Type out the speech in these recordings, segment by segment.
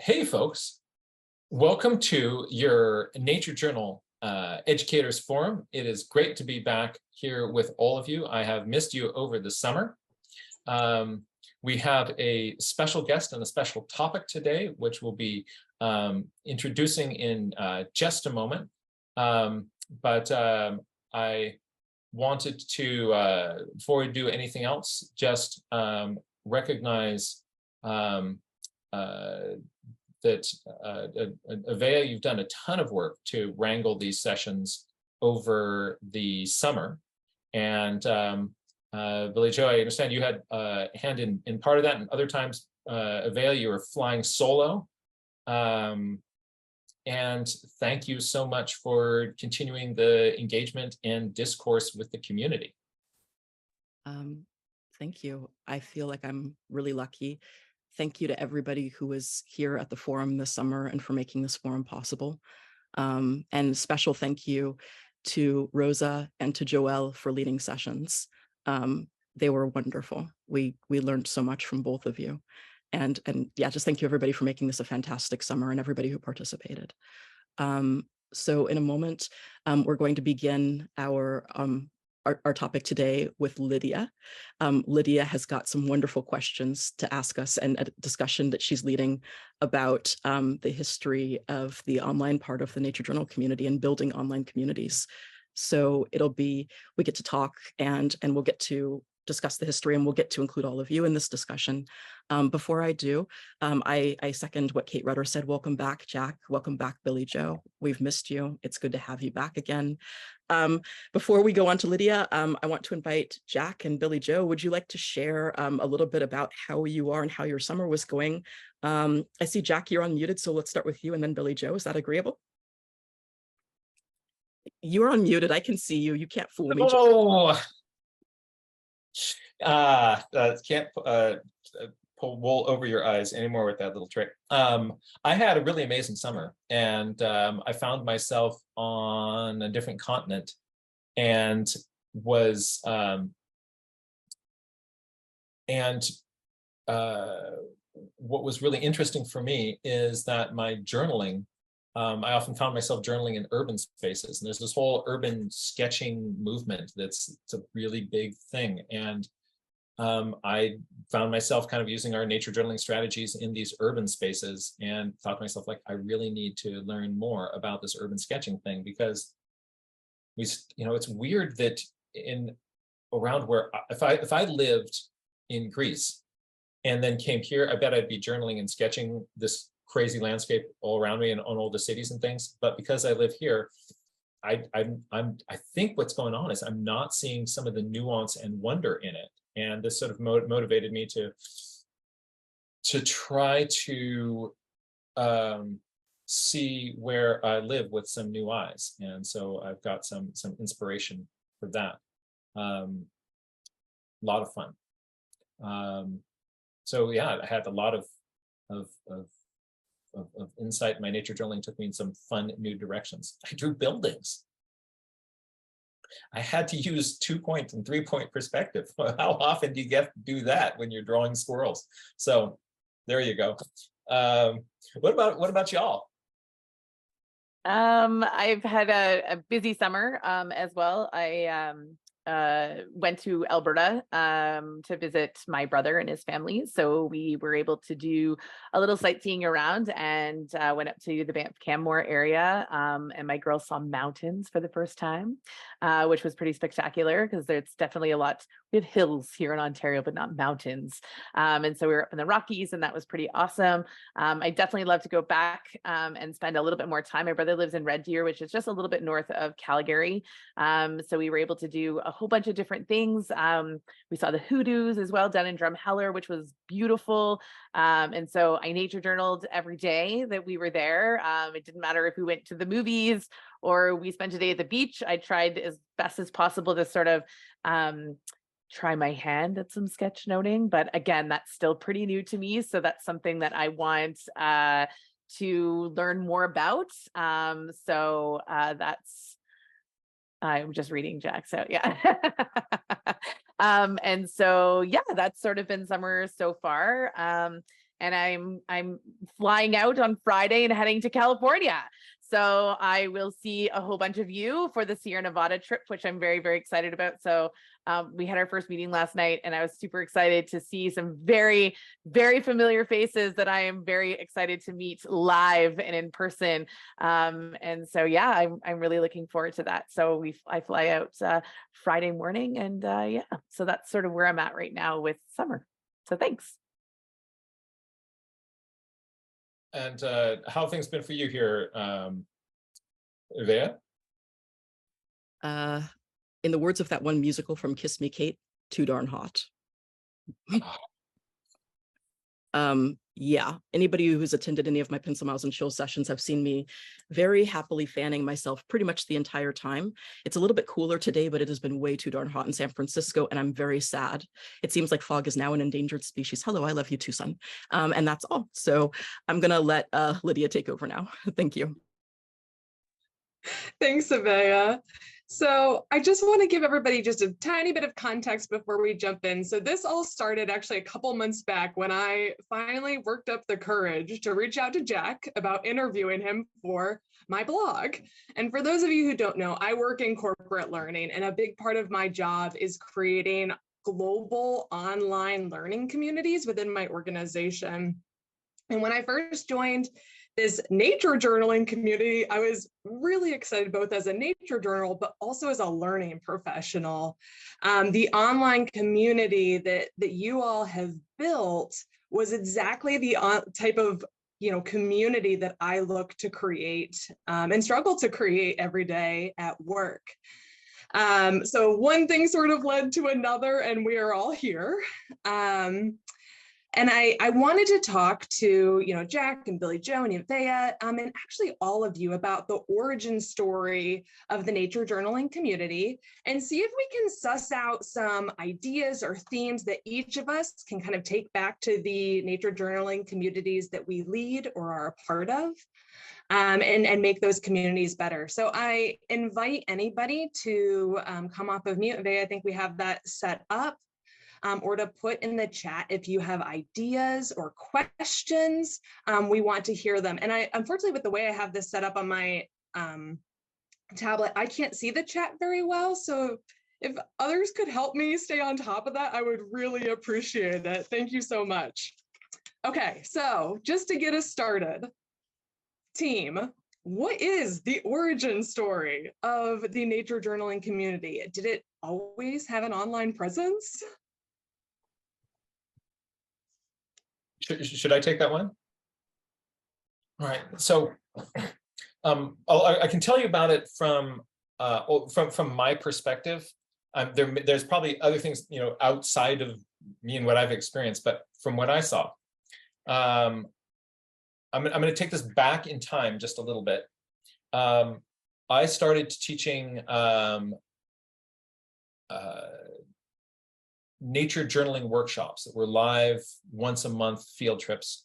Hey folks, welcome to your Nature Journal Educators Forum. It is great to be back here with all of you. I have missed you over the summer. We have a special guest and a special topic today, which we'll be introducing in just a moment. I wanted to, before we do anything else, just recognize that Avea, you've done a ton of work to wrangle these sessions over the summer. And Billy Joe, I understand you had a hand in part of that, and other times, Avea, you were flying solo. And thank you so much for continuing the engagement and discourse with the community. Thank you. I feel like I'm really lucky. Thank you to everybody who was here at the forum this summer and for making this forum possible. And special thank you to Rosa and to Joelle for leading sessions. They were wonderful. We learned so much from both of you. And yeah, just thank you everybody for making this a fantastic summer and everybody who participated. So in a moment, we're going to begin our topic today with Lydia. Lydia has got some wonderful questions to ask us and a discussion that she's leading about the history of the online part of the Nature Journal community and building online communities. So it'll be, we get to talk and we'll get to discuss the history, and we'll get to include all of you in this discussion. Before I do, I second what Kate Rutter said. Welcome back, Jack. Welcome back, Billy Joe. We've missed you. It's good to have you back again. Before we go on to Lydia, I want to invite Jack and Billy Joe. Would you like to share a little bit about how you are and how your summer was going? I see Jack, you're unmuted, so let's start with you and then Billy Joe. Is that agreeable? You're unmuted. I can see you. You can't fool me. Oh, can't pull wool over your eyes anymore with that little trick. I had a really amazing summer, and I found myself on a different continent, and was what was really interesting for me is that my journaling, I often found myself journaling in urban spaces, and there's this whole urban sketching movement it's a really big thing. And I found myself kind of using our nature journaling strategies in these urban spaces, and thought to myself, like, I really need to learn more about this urban sketching thing, because it's weird that around where, if I lived in Greece and then came here, I bet I'd be journaling and sketching this crazy landscape all around me and on all the cities and things. But because I live here, I think what's going on is I'm not seeing some of the nuance and wonder in it. And this sort of motivated me to try to see where I live with some new eyes. And so I've got some inspiration for that. A lot of fun. So yeah, I had a lot of insight. My nature journaling took me in some fun new directions. I drew buildings. I had to use 2-point and 3-point perspective. How often do you get to do that when you're drawing squirrels? So there you go. What about y'all? I've had a busy summer as well. I went to Alberta to visit my brother and his family. So we were able to do a little sightseeing around, and went up to the Banff Canmore area. And my girls saw mountains for the first time, which was pretty spectacular, because there's definitely a lot. We have hills here in Ontario, but not mountains. And so we were up in the Rockies, and that was pretty awesome. I definitely love to go back and spend a little bit more time. My brother lives in Red Deer, which is just a little bit north of Calgary. So we were able to do a whole bunch of different things. We saw the hoodoos as well down in Drumheller, which was beautiful. And so I nature journaled every day that we were there. It didn't matter if we went to the movies or we spent a day at the beach. I tried as best as possible to sort of try my hand at some sketch noting, but again, that's still pretty new to me. So that's something that I want to learn more about. That's, I'm just reading Jack, so yeah. And so, yeah, that's sort of been summer so far. and I'm flying out on Friday and heading to California. So I will see a whole bunch of you for the Sierra Nevada trip, which I'm very, very excited about. So we had our first meeting last night, and I was super excited to see some very, very familiar faces that I am very excited to meet live and in person. And so, yeah, I'm really looking forward to that. So I fly out Friday morning, and yeah, so that's sort of where I'm at right now with summer. So thanks. And how have things been for you here, Vea? In the words of that one musical from Kiss Me Kate, too darn hot. Yeah, anybody who's attended any of my Pencil, Mouse, and Chill sessions have seen me very happily fanning myself pretty much the entire time. It's a little bit cooler today, but it has been way too darn hot in San Francisco, and I'm very sad. It seems like fog is now an endangered species. Hello, I love you too, son. And that's all. So I'm gonna let Lydia take over now. Thank you. Thanks, Avea. So I just want to give everybody just a tiny bit of context before we jump in. So this all started actually a couple months back when I finally worked up the courage to reach out to Jack about interviewing him for my blog. And for those of you who don't know, I work in corporate learning, and a big part of my job is creating global online learning communities within my organization. And when I first joined this nature journaling community, I was really excited both as a nature journal, but also as a learning professional. The online community that you all have built was exactly the type of community that I look to create and struggle to create every day at work. So one thing sort of led to another, and we are all here. And I wanted to talk to, Jack and Billy Joe and Avea, and actually all of you about the origin story of the nature journaling community, and see if we can suss out some ideas or themes that each of us can kind of take back to the nature journaling communities that we lead or are a part of, and make those communities better. So I invite anybody to come off of mute. Avea, I think we have that set up. Or to put in the chat if you have ideas or questions. We want to hear them. And unfortunately, with the way I have this set up on my tablet, I can't see the chat very well. So if others could help me stay on top of that, I would really appreciate it. Thank you so much. Okay, so just to get us started, team, what is the origin story of the nature journaling community? Did it always have an online presence? Should I take that one? All right. So I can tell you about it from my perspective. There's probably other things outside of me and what I've experienced, but from what I saw, I'm going to take this back in time just a little bit. I started teaching nature journaling workshops that were live once a month field trips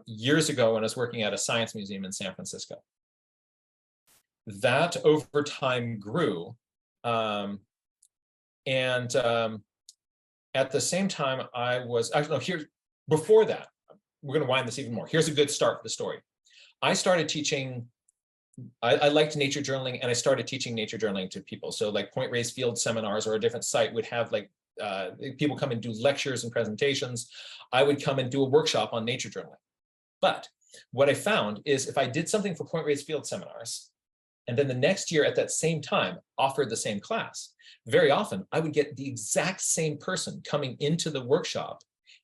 years ago when I was working at a science museum in San Francisco. That over time grew. And at the same time, I was, actually, no, before that, we're going to wind this even more. Here's a good start for the story. I started teaching, I liked nature journaling, and I started teaching nature journaling to people. So like Point Reyes Field seminars or a different site would have like people come and do lectures and presentations. I would come and do a workshop on nature journaling. But what I found is if I did something for Point Reyes Field seminars, and then the next year at that same time offered the same class, very often I would get the exact same person coming into the workshop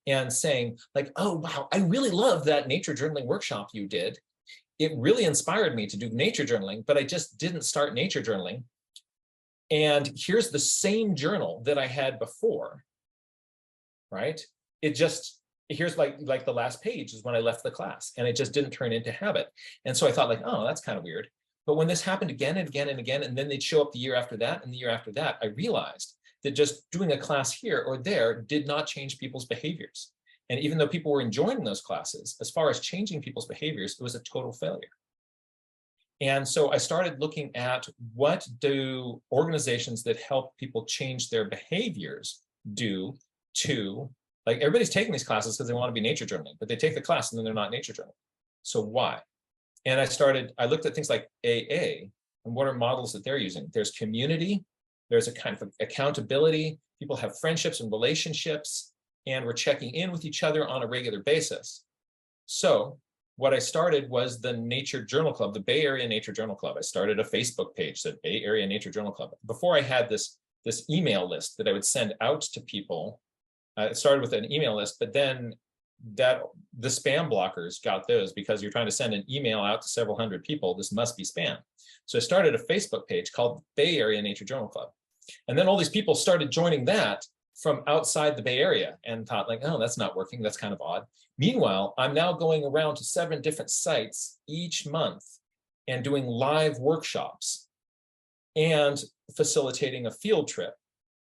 and saying like, oh, wow, I really love that nature journaling workshop you did. It really inspired me to do nature journaling, but I just didn't start nature journaling. And here's the same journal that I had before, right? It just, here's like the last page is when I left the class, and it just didn't turn into habit. And so I thought like, oh, that's kind of weird. But when this happened again and again and again, and then they'd show up the year after that and the year after that, I realized that just doing a class here or there did not change people's behaviors. And even though people were enjoying those classes, as far as changing people's behaviors, it was a total failure. And so I started looking at what do organizations that help people change their behaviors do to Like everybody's taking these classes because they want to be nature journaling, but they take the class and then they're not nature journaling. So why? And I looked at things like AA and what are models that they're using. There's community, there's a kind of accountability, people have friendships and relationships, and we're checking in with each other on a regular basis. So what I started was the Nature Journal Club, the Bay Area Nature Journal Club. I started a Facebook page that Bay Area Nature Journal Club. Before I had this email list that I would send out to people. It started with an email list, but then the spam blockers got those because you're trying to send an email out to several hundred people. This must be spam. So I started a Facebook page called Bay Area Nature Journal Club. And then all these people started joining that from outside the Bay Area and thought like, oh, that's not working. That's kind of odd. Meanwhile, I'm now going around to 7 different sites each month and doing live workshops and facilitating a field trip.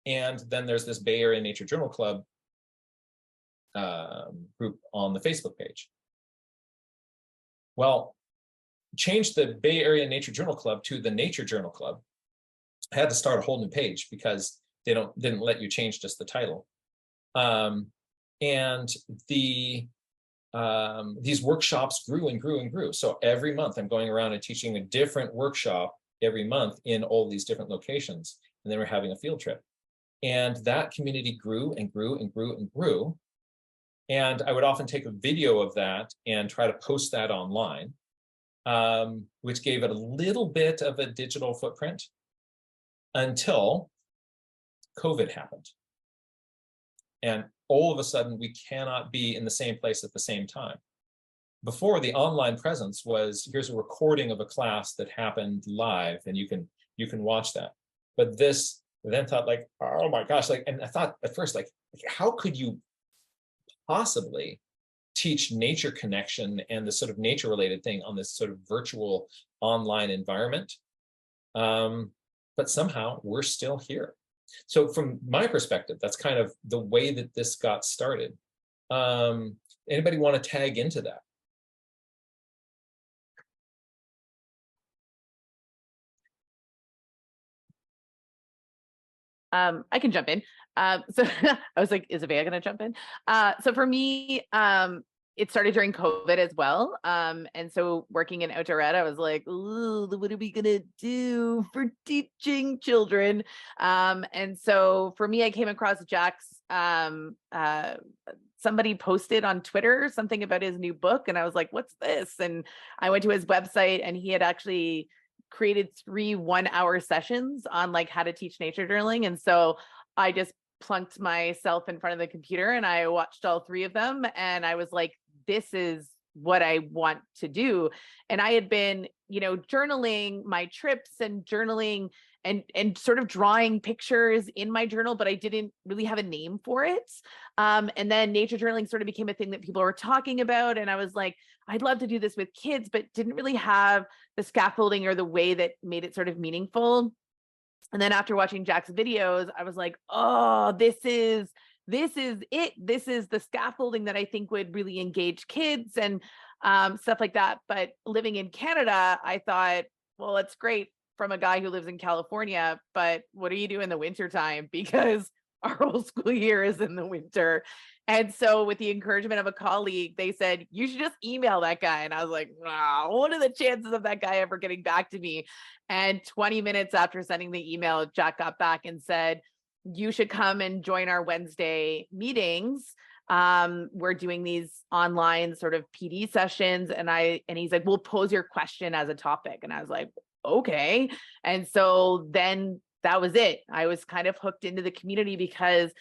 And then there's this Bay Area Nature Journal Club group on the Facebook page. Well, change the Bay Area Nature Journal Club to the Nature Journal Club. I had to start a whole new page because they didn't let you change just the title. And these workshops grew and grew and grew. So every month I'm going around and teaching a different workshop every month in all these different locations. And then we're having a field trip. And that community grew and grew and grew and grew. And I would often take a video of that and try to post that online, which gave it a little bit of a digital footprint until COVID happened. And all of a sudden, we cannot be in the same place at the same time. Before, the online presence was, here's a recording of a class that happened live, and you can watch that. But this then thought like, oh my gosh, like, and I thought at first, like, how could you possibly teach nature connection and the sort of nature related thing on this sort of virtual online environment? But somehow we're still here. So from my perspective, that's kind of the way that this got started. Anybody want to tag into that? I can jump in. So I was like, is Avea going to jump in? So for me, it started during COVID as well. And so working in outdoor ed, I was like, ooh, what are we going to do for teaching children? And so for me, I came across Jack's, somebody posted on Twitter something about his new book. And I was like, what's this? And I went to his website and he had actually created 3 one-hour sessions on like how to teach nature journaling. And so I just plunked myself in front of the computer and I watched all 3 of them. And I was like, this is what I want to do. And I had been, journaling my trips and journaling and sort of drawing pictures in my journal, but I didn't really have a name for it. And then nature journaling sort of became a thing that people were talking about. And I was like, I'd love to do this with kids, but didn't really have the scaffolding or the way that made it sort of meaningful. And then after watching Jack's videos, I was like, oh, this is it. This is the scaffolding that I think would really engage kids and stuff like that. But living in Canada, I thought, well, it's great from a guy who lives in California, but what do you do in the wintertime? Because our whole school year is in the winter. And so with the encouragement of a colleague, they said, you should just email that guy. And I was like, wow, what are the chances of that guy ever getting back to me? And 20 minutes after sending the email, Jack got back and said, you should come and join our Wednesday meetings. We're doing these online sort of PD sessions. And he's like, we'll pose your question as a topic. And I was like, okay. And so then that was it. I was kind of hooked into the community because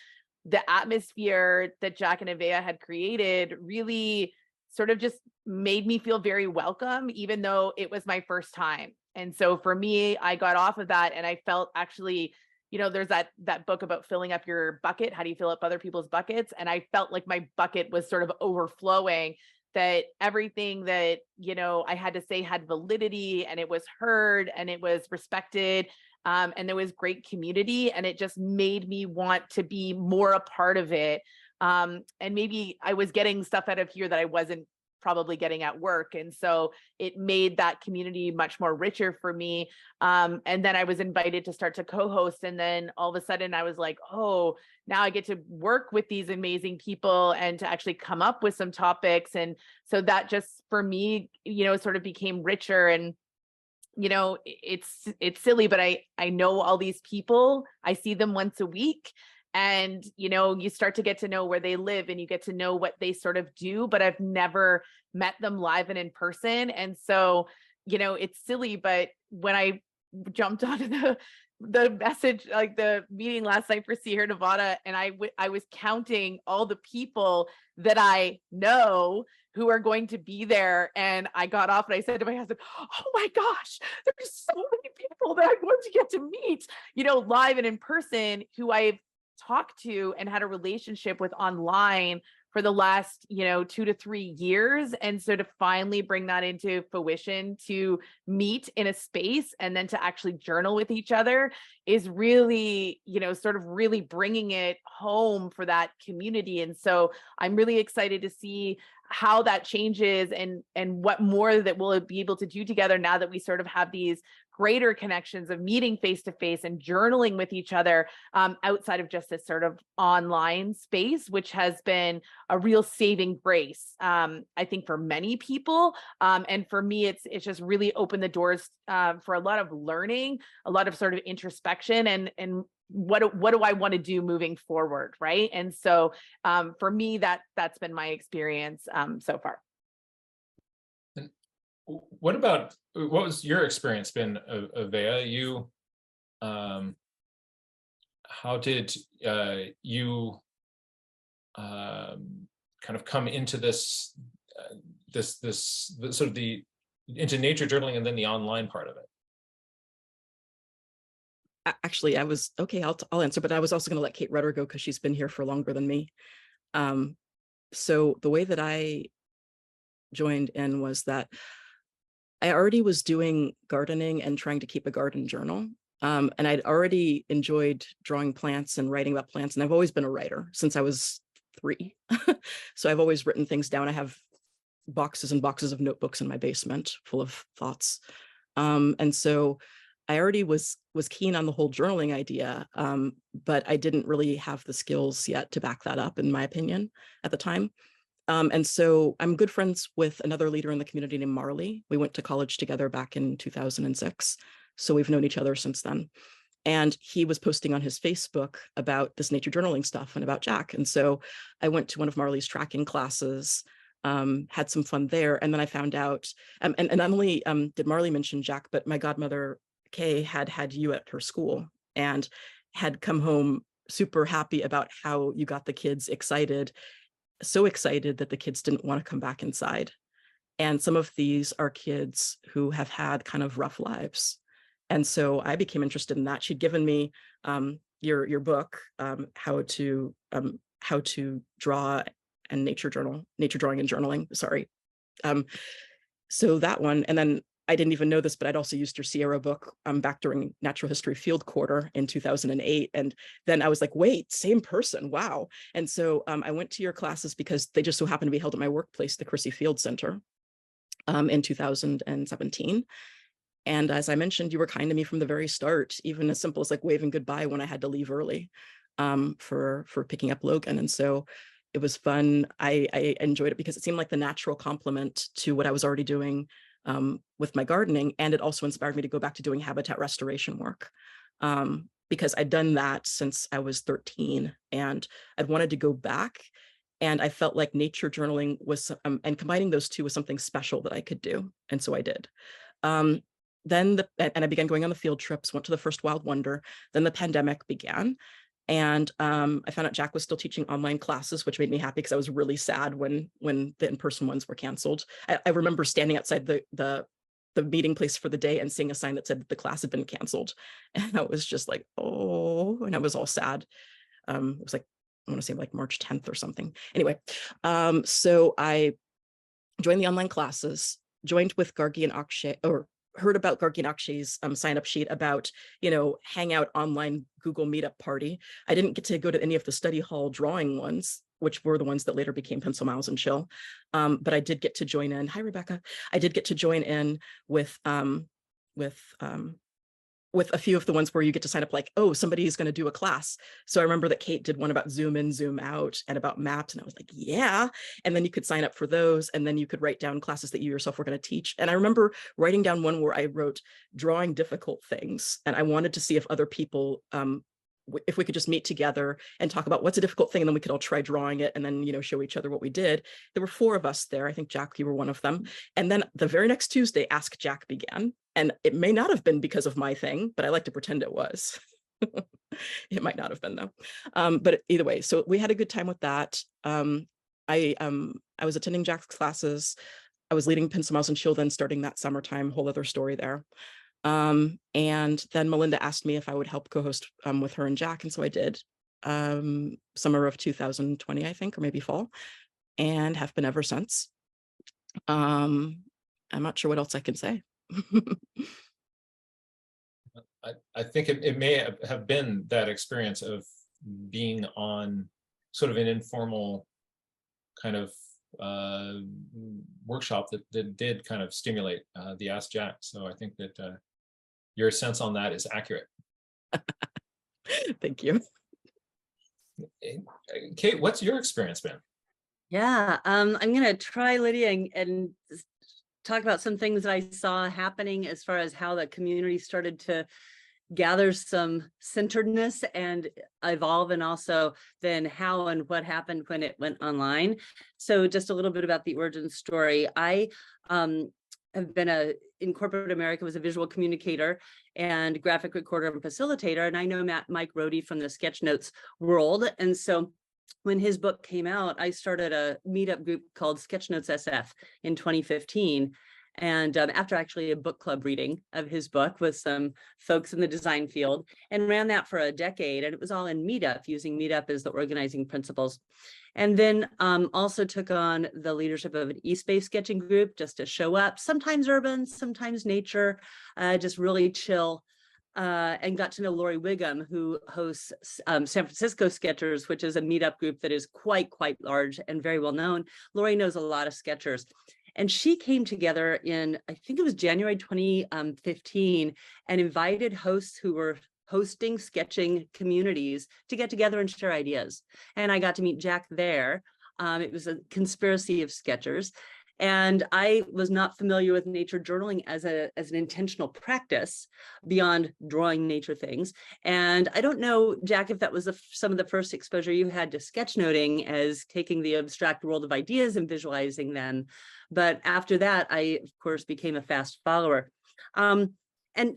the atmosphere that Jack and Avea had created really sort of just made me feel very welcome, even though it was my first time. And so for me, I got off of that and I felt actually, there's that book about filling up your bucket. How do you fill up other people's buckets? And I felt like my bucket was sort of overflowing, that everything that, I had to say had validity and it was heard and it was respected. And there was great community and it just made me want to be more a part of it. And maybe I was getting stuff out of here that I wasn't probably getting at work. And so it made that community much more richer for me. And then I was invited to start to co-host. And then all of a sudden I was like, oh, now I get to work with these amazing people and to actually come up with some topics. And so that just for me, sort of became richer. And it's silly, but I know all these people. I see them once a week. And, you start to get to know where they live and you get to know what they sort of do, but I've never met them live and in person. And so, it's silly, but when I jumped onto the message, like the meeting last night for Sierra Nevada, and I was counting all the people that I know who are going to be there. And I got off and I said to my husband, oh my gosh, there's so many people that I'm going to get to meet, live and in person, who I've talked to and had a relationship with online for the last 2 to 3 years. And so to finally bring that into fruition, to meet in a space and then to actually journal with each other is really, sort of really bringing it home for that community. And so I'm really excited to see how that changes and what more that we'll be able to do together now that we sort of have these greater connections of meeting face to face and journaling with each other outside of just this sort of online space, which has been a real saving grace, I think, for many people. And for me, it's just really opened the doors for a lot of learning, a lot of sort of introspection, and what do I want to do moving forward, right? And so for me, that's been my experience so far. What was your experience been, Avea? You, how did you kind of come into this, sort of into nature journaling and then the online part of it? Actually, I was, okay, I'll answer, but I was also going to let Kate Rudder go because she's been here for longer than me. So the way that I joined in was that I already was doing gardening and trying to keep a garden journal. And I'd already enjoyed drawing plants and writing about plants. And I've always been a writer since I was 3. So I've always written things down. I have boxes and boxes of notebooks in my basement full of thoughts. And so I already was keen on the whole journaling idea, but I didn't really have the skills yet to back that up, in my opinion, at the time. And so I'm good friends with another leader in the community named Marley. We went to college together back in 2006. So we've known each other since then. And he was posting on his Facebook about this nature journaling stuff and about Jack. And so I went to one of Marley's tracking classes, had some fun there. And then I found out, and not only did Marley mention Jack, but my godmother, Kay, had you at her school and had come home super happy about how you got the kids excited, so excited that the kids didn't want to come back inside. And some of these are kids who have had kind of rough lives. And so I became interested in that. She'd given me your book, how to draw and nature drawing and journaling, sorry. So that one, and then I didn't even know this, but I'd also used your Sierra book back during Natural History Field Quarter in 2008. And then I was like, wait, same person, wow. And so I went to your classes because they just so happened to be held at my workplace, the Chrissy Field Center, in 2017. And as I mentioned, you were kind to me from the very start, even as simple as like waving goodbye when I had to leave early for picking up Logan. And so it was fun. I enjoyed it because it seemed like the natural complement to what I was already doing with my gardening. And it also inspired me to go back to doing habitat restoration work because I'd done that since I was 13 and I'd wanted to go back. And I felt like nature journaling was, and combining those two was something special that I could do. And so I did. And I began going on the field trips, went to the first Wild Wonder. Then the pandemic began. And I found out Jack was still teaching online classes, which made me happy because I was really sad when the in-person ones were canceled. I remember standing outside the meeting place for the day and seeing a sign that said that the class had been canceled. And I was just like, oh, and I was all sad. It was like, I want to say like March 10th or something. Anyway, so I joined the online classes, joined with Gargi and Akshay, or heard about Gargi and Akshay's sign-up sheet about, hangout online Google Meetup party. I didn't get to go to any of the study hall drawing ones, which were the ones that later became Pencil, Mouse, and Chill. But I did get to join in. Hi, Rebecca. I did get to join in with a few of the ones where you get to sign up like, oh, somebody is going to do a class. So I remember that Kate did one about zoom in, zoom out, and about maps. And I was like, yeah. And then you could sign up for those. And then you could write down classes that you yourself were going to teach. And I remember writing down one where I wrote drawing difficult things. And I wanted to see if other people, if we could just meet together and talk about what's a difficult thing, and then we could all try drawing it and then, you know, show each other what we did. There were 4 of us there. I think, Jack, you were one of them. And then the very next Tuesday, Ask Jack began. And it may not have been because of my thing, but I like to pretend it was. It might not have been, though. But either way, so we had a good time with that. I was attending Jack's classes. I was leading Pencil, Mouse, and Chill then starting that summertime, whole other story there. And then Melinda asked me if I would help co-host with her and Jack. And so I did, summer of 2020, I think, or maybe fall, and have been ever since. I'm not sure what else I can say. I think it may have been that experience of being on sort of an informal kind of workshop that did kind of stimulate the Ask Jack. So I think that your sense on that is accurate. Thank you. Kate, what's your experience been? Yeah, I'm going to try, Lydia, and talk about some things that I saw happening as far as how the community started to gather some centeredness and evolve, and also then how and what happened when it went online. So just a little bit about the origin story. I have been in corporate America, was a visual communicator and graphic recorder and facilitator. And I know Mike Rohde from the Sketchnotes world. And so when his book came out, I started a meetup group called Sketchnotes SF in 2015. And after actually a book club reading of his book with some folks in the design field, and ran that for a decade. And it was all in Meetup, using Meetup as the organizing principles. And then also took on the leadership of an East Bay sketching group just to show up, sometimes urban, sometimes nature, just really chill. And got to know Lori Wiggum, who hosts San Francisco Sketchers, which is a meetup group that is quite large and very well known. Lori knows a lot of Sketchers. And she came together in, I think it was January 2015, and invited hosts who were hosting sketching communities to get together and share ideas. And I got to meet Jack there. It was a conspiracy of Sketchers. And I was not familiar with nature journaling as an intentional practice beyond drawing nature things. And I don't know, Jack, if that was some of the first exposure you had to sketchnoting as taking the abstract world of ideas and visualizing them. But after that, I, of course, became a fast follower. And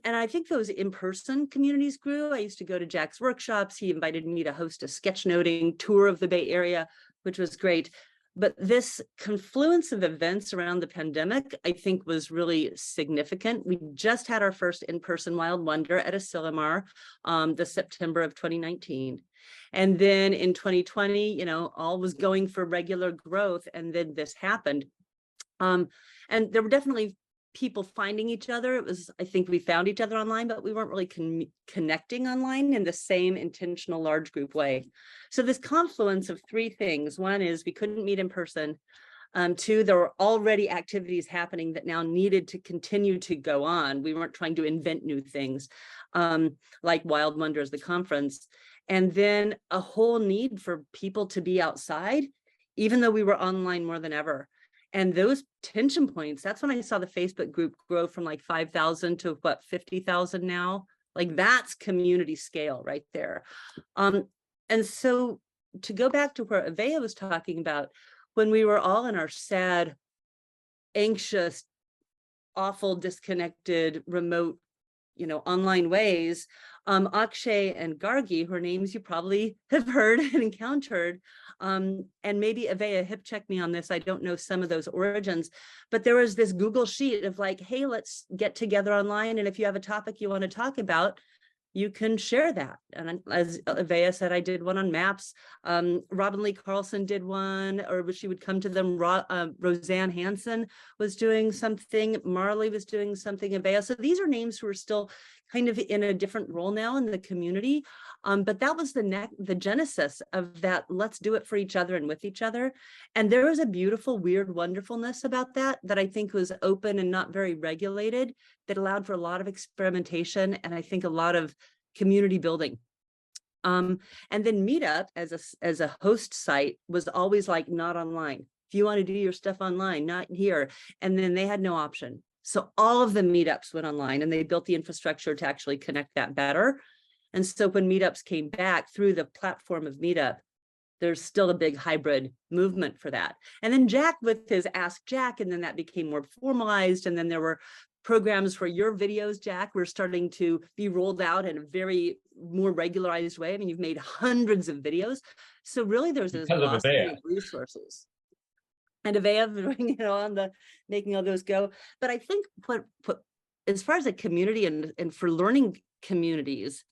I think those in-person communities grew. I used to go to Jack's workshops. He invited me to host a sketchnoting tour of the Bay Area, which was great. But this confluence of events around the pandemic, I think, was really significant. We just had our first in-person Wild Wonder at Asilomar, the September of 2019. And then in 2020, you know, all was going for regular growth. And then this happened. And there were definitely people finding each other. It was, I think we found each other online, but we weren't really connecting online in the same intentional large group way. So this confluence of 3 things. 1 is we couldn't meet in person. 2, there were already activities happening that now needed to continue to go on. We weren't trying to invent new things, like Wild Wonders, the conference. And then a whole need for people to be outside, even though we were online more than ever. And those tension points, that's when I saw the Facebook group grow from like 5,000 to what, 50,000 now. Like that's community scale right there. And so to go back to where Avea was talking about, when we were all in our sad, anxious, awful, disconnected, remote, you know, online ways, Akshay and Gargi, who are names you probably have heard and encountered, and maybe Avea hip check me on this, I don't know some of those origins, but there was this Google sheet of like, hey, let's get together online, and if you have a topic you want to talk about, you can share that. And as Avea said, I did one on maps. Robin Lee Carlson did one, or she would come to them. Roseanne Hansen was doing something. Marley was doing something. Avea. So these are names who are still kind of in a different role now in the community. But that was the genesis of that. Let's do it for each other and with each other. And there was a beautiful, weird wonderfulness about that I think was open and not very regulated, that allowed for a lot of experimentation and I think a lot of community building. And then Meetup as a host site was always like, not online. If you want to do your stuff online, not here. And then they had no option. So all of the meetups went online, and they built the infrastructure to actually connect that better. And so when meetups came back through the platform of Meetup, there's still a big hybrid movement for that. And then Jack with his Ask Jack, and then that became more formalized. And then there were programs for your videos, Jack, were starting to be rolled out in a very more regularized way. I mean, you've made hundreds of videos. So really there's this velocity of resources. And Avea, on the making all those go. But I think what as far as a community and for learning communities,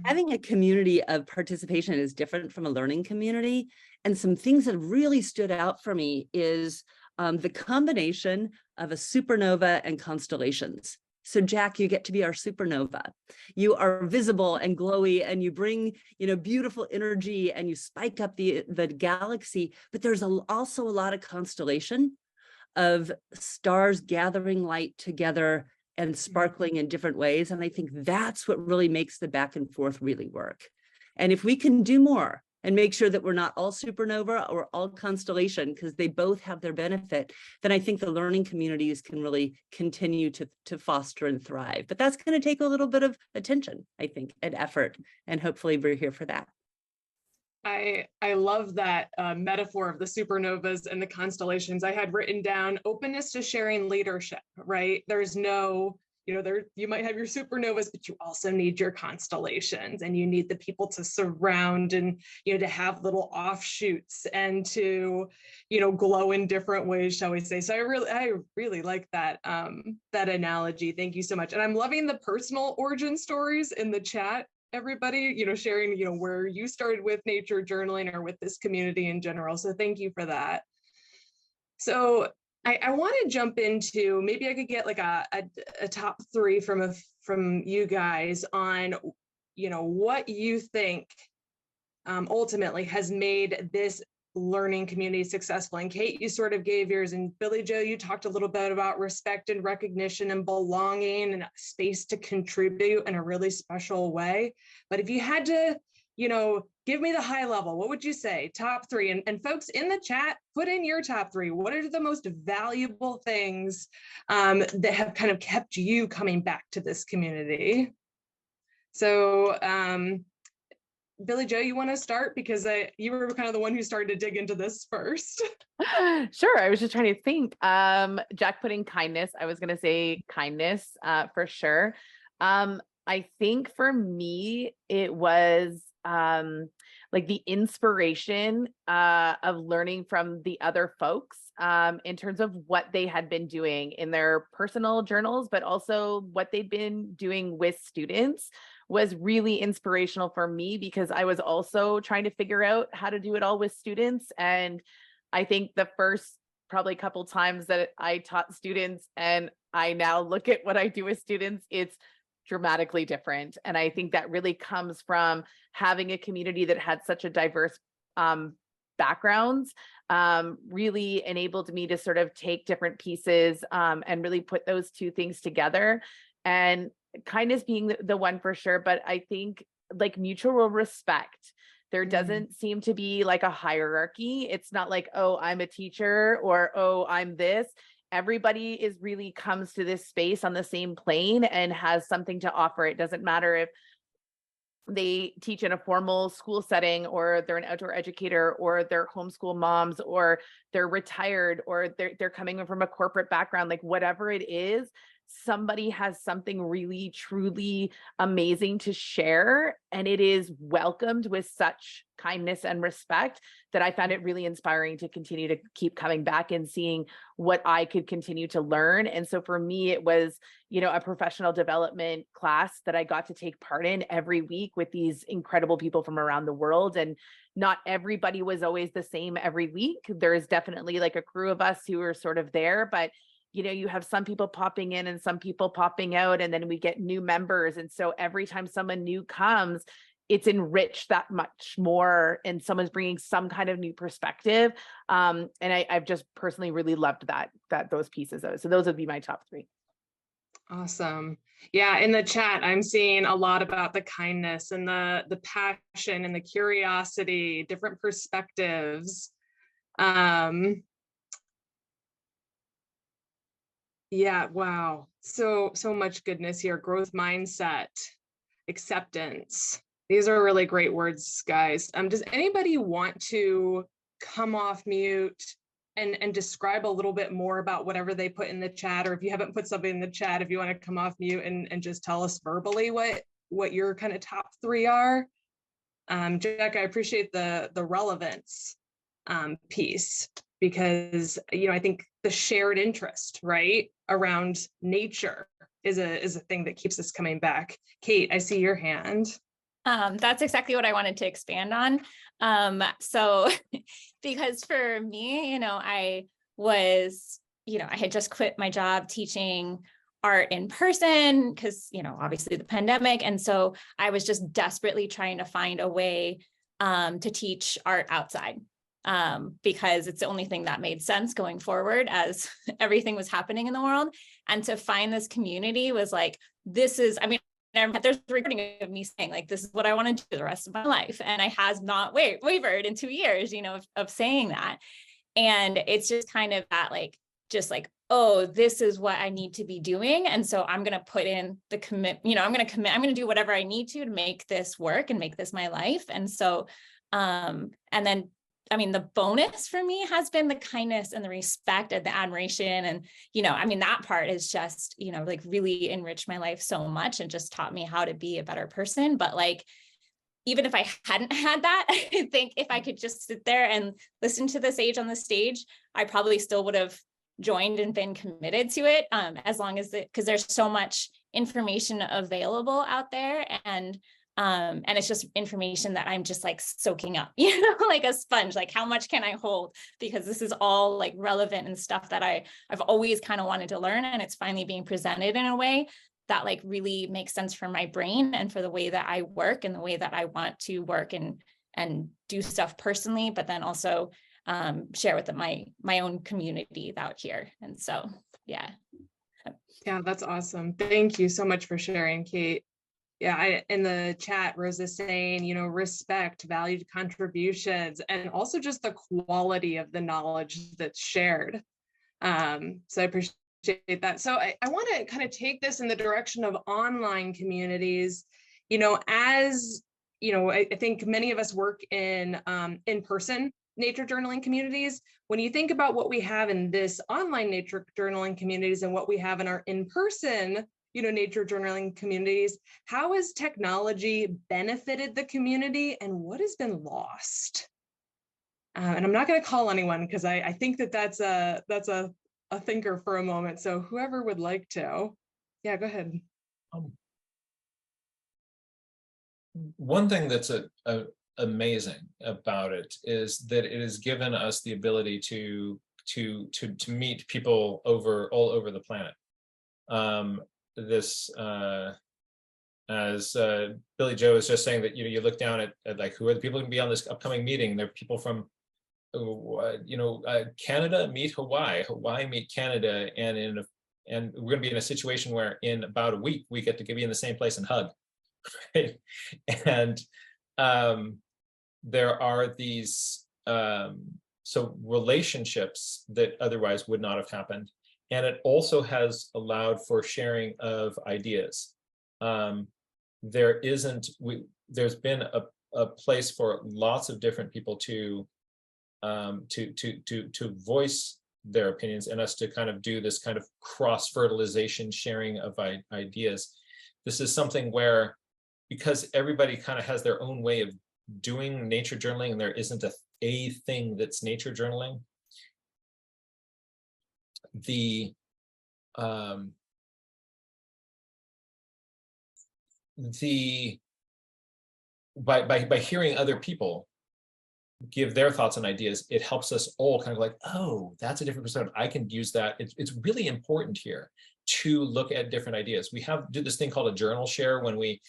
having a community of participation is different from a learning community. And some things that really stood out for me is the combination of a supernova and constellations. So Jack, you get to be our supernova. You are visible and glowy, and you bring, beautiful energy, and you spike up the galaxy. But there's also a lot of constellation of stars gathering light together and sparkling in different ways. And I think that's what really makes the back and forth really work. And if we can do more and make sure that we're not all supernova or all constellation, because they both have their benefit, then I think the learning communities can really continue to foster and thrive. But that's going to take a little bit of attention, I think, and effort. And hopefully we're here for that. I love that metaphor of the supernovas and the constellations. I had written down openness to sharing leadership, right? There's no, you might have your supernovas, but you also need your constellations, and you need the people to surround and, to have little offshoots and to, glow in different ways, shall we say. So I really like that, that analogy. Thank you so much. And I'm loving the personal origin stories in the chat. Everybody, sharing, where you started with nature journaling or with this community in general. So thank you for that. So I want to jump into, maybe I could get like a top three from you guys on, what you think ultimately has made this learning community successful. And Kate, you sort of gave yours, and Billy Joe, you talked a little bit about respect and recognition and belonging and space to contribute in a really special way. But if you had to, give me the high level, what would you say? Top three, and folks in the chat, put in your top three. What are the most valuable things that have kind of kept you coming back to this community? So, Billy Joe, you want to start, because you were kind of the one who started to dig into this first. Sure. I was just trying to think. Jack put in kindness. I was going to say kindness for sure. I think for me, it was like the inspiration of learning from the other folks in terms of what they had been doing in their personal journals, but also what they'd been doing with students was really inspirational for me, because I was also trying to figure out how to do it all with students. And I think the first probably couple times that I taught students and I now look at what I do with students, it's dramatically different. And I think that really comes from having a community that had such a diverse backgrounds, really enabled me to sort of take different pieces and really put those two things together. And kindness being the one for sure, but I think like mutual respect. There doesn't seem to be like a hierarchy. It's not like, oh, I'm a teacher, or, oh, I'm this. Everybody is really comes to this space on the same plane and has something to offer. It doesn't matter if they teach in a formal school setting, or they're an outdoor educator, or they're homeschool moms, or they're retired, or they're coming from a corporate background, like whatever it is, somebody has something really, truly amazing to share, and it is welcomed with such kindness and respect, that I found it really inspiring to continue to keep coming back and seeing what I could continue to learn. And so for me, it was, a professional development class that I got to take part in every week with these incredible people from around the world. And not everybody was always the same every week. There's definitely like a crew of us who were sort of there, but you have some people popping in and some people popping out, and then we get new members. And so every time someone new comes, it's enriched that much more, and someone's bringing some kind of new perspective. And I've just personally really loved those pieces of it. So those would be my top 3. Awesome. Yeah, in the chat, I'm seeing a lot about the kindness and the passion and the curiosity, different perspectives. Yeah, wow. So much goodness here. Growth mindset, acceptance. These are really great words, guys. Does anybody want to come off mute and describe a little bit more about whatever they put in the chat? Or if you haven't put something in the chat, if you want to come off mute and just tell us verbally what your kind of top 3 are. Jack, I appreciate the relevance piece, because I think the shared interest, right, around nature is a thing that keeps us coming back. Kate, I see your hand. That's exactly what I wanted to expand on. So because for me, I was, I had just quit my job teaching art in person because, obviously the pandemic. And so I was just desperately trying to find a way to teach art outside. Because it's the only thing that made sense going forward as everything was happening in the world. And to find this community was like, there's a recording of me saying like, this is what I want to do the rest of my life. And I has not wavered in 2 years, of saying that. And it's just kind of that oh, this is what I need to be doing. And so I'm going to put in the commit, I'm going to do whatever I need to make this work and make this my life. And so, and then the bonus for me has been the kindness and the respect and the admiration. And, that part is just, really enriched my life so much and just taught me how to be a better person. But even if I hadn't had that, I think if I could just sit there and listen to the sage on the stage, I probably still would have joined and been committed to it, as long as because there's so much information available out there. And it's just information that I'm just soaking up, like a sponge, how much can I hold? Because this is all relevant and stuff that I've always kind of wanted to learn. And it's finally being presented in a way that really makes sense for my brain and for the way that I work and the way that I want to work and do stuff personally, but then also share with my own community out here. And so, yeah. Yeah, that's awesome. Thank you so much for sharing, Kate. Yeah, in the chat, Rosa's saying, respect, valued contributions, and also just the quality of the knowledge that's shared. So I appreciate that. So I want to kind of take this in the direction of online communities. As I think many of us work in in-person nature journaling communities. When you think about what we have in this online nature journaling communities and what we have in our in-person nature journaling communities, how has technology benefited the community and what has been lost? And I'm not going to call anyone because I think that's a thinker for a moment. So whoever would like to, yeah, go ahead. One thing that's amazing about it is that it has given us the ability to meet people all over the planet. As Billy Joe was just saying, that you look down at who are the people who can be on this upcoming meeting. There are people from Canada meet Hawaii, Hawaii meet Canada, and we're going to be in a situation where in about a week we get to be in the same place and hug, right? And there are these relationships that otherwise would not have happened. And it also has allowed for sharing of ideas. There's been a place for lots of different people to voice their opinions and us to kind of do this kind of cross-fertilization sharing of ideas. This is something where, because everybody kind of has their own way of doing nature journaling and there isn't a thing that's nature journaling, by hearing other people give their thoughts and ideas, it helps us all kind of like, oh, that's a different perspective. I can use that. It's really important here to look at different ideas. We do this thing called a journal share when we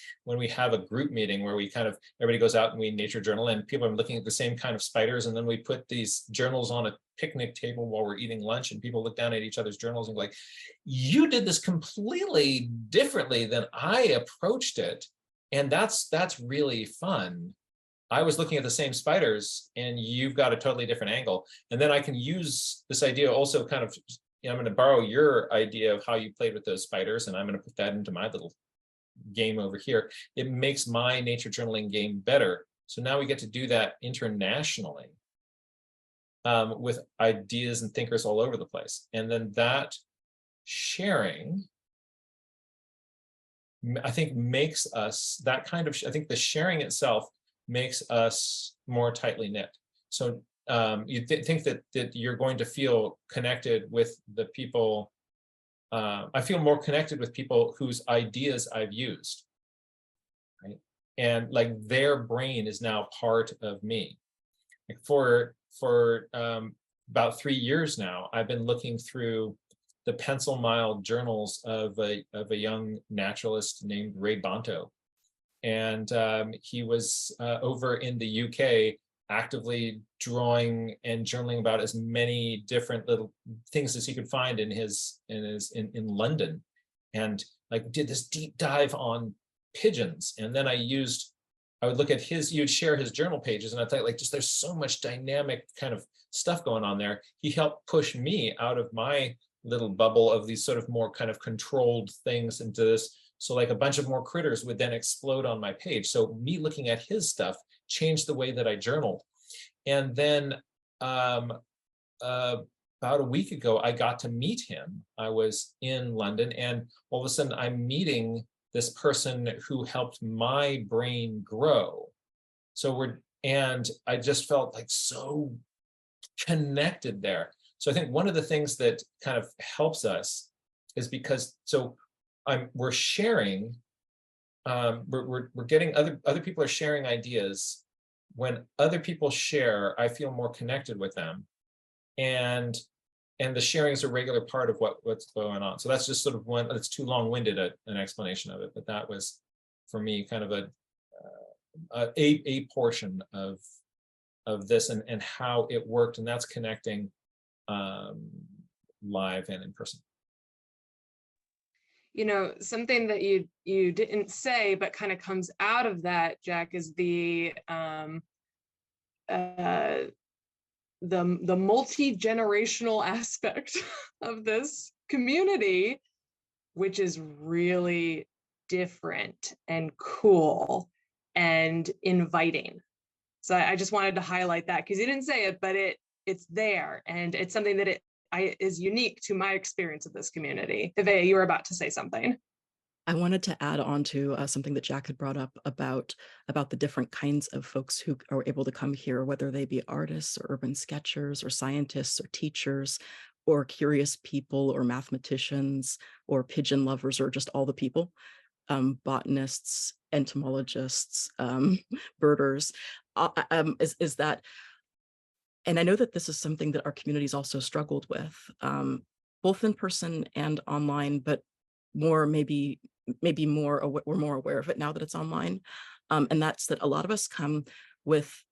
have a group meeting where we kind of, everybody goes out and we nature journal and people are looking at the same kind of spiders, and then we put these journals on a picnic table while we're eating lunch, and people look down at each other's journals and like, you did this completely differently than I approached it. And that's really fun. I was looking at the same spiders and you've got a totally different angle. And then I can use this idea also kind of, I'm going to borrow your idea of how you played with those spiders, and I'm going to put that into my little game over here. It makes my nature journaling game better. So now we get to do that internationally with ideas and thinkers all over the place. And then that sharing, I think, makes us that kind of, I think the sharing itself makes us more tightly knit. So you think that you're going to feel connected with the people. I feel more connected with people whose ideas I've used, right? And like their brain is now part of me. Like for about 3 years now, I've been looking through the pencil mile journals of a young naturalist named Ray Bonto. And he was over in the UK actively drawing and journaling about as many different little things as he could find in London, and like did this deep dive on pigeons. And then I would look at you'd share his journal pages, and I thought, like, just there's so much dynamic kind of stuff going on there. He helped push me out of my little bubble of these sort of more kind of controlled things into this. So like a bunch of more critters would then explode on my page. So me looking at his stuff changed the way that I journaled. And then about a week ago, I got to meet him. I was in London, and all of a sudden I'm meeting this person who helped my brain grow. And I just felt like so connected there. So I think one of the things that kind of helps us is because, we're sharing, we're getting other people are sharing ideas. When other people share, I feel more connected with them, and the sharing is a regular part of what's going on. So that's just sort of one. It's too long-winded an explanation of it, but that was for me kind of a portion of this and how it worked, and that's connecting live and in person. You know, something that you didn't say but kind of comes out of that, Jack, is the multi-generational aspect of this community, which is really different and cool and inviting. So I just wanted to highlight that because you didn't say it, but it's there, and it's something that is unique to my experience of this community. Evea, you were about to say something. I wanted to add on to something that Jack had brought up about the different kinds of folks who are able to come here, whether they be artists or urban sketchers or scientists or teachers or curious people or mathematicians or pigeon lovers or just all the people, botanists, entomologists, birders, is that. And I know that this is something that our communities also struggled with, both in person and online, but maybe more, we're more aware of it now that it's online. And that's that a lot of us come with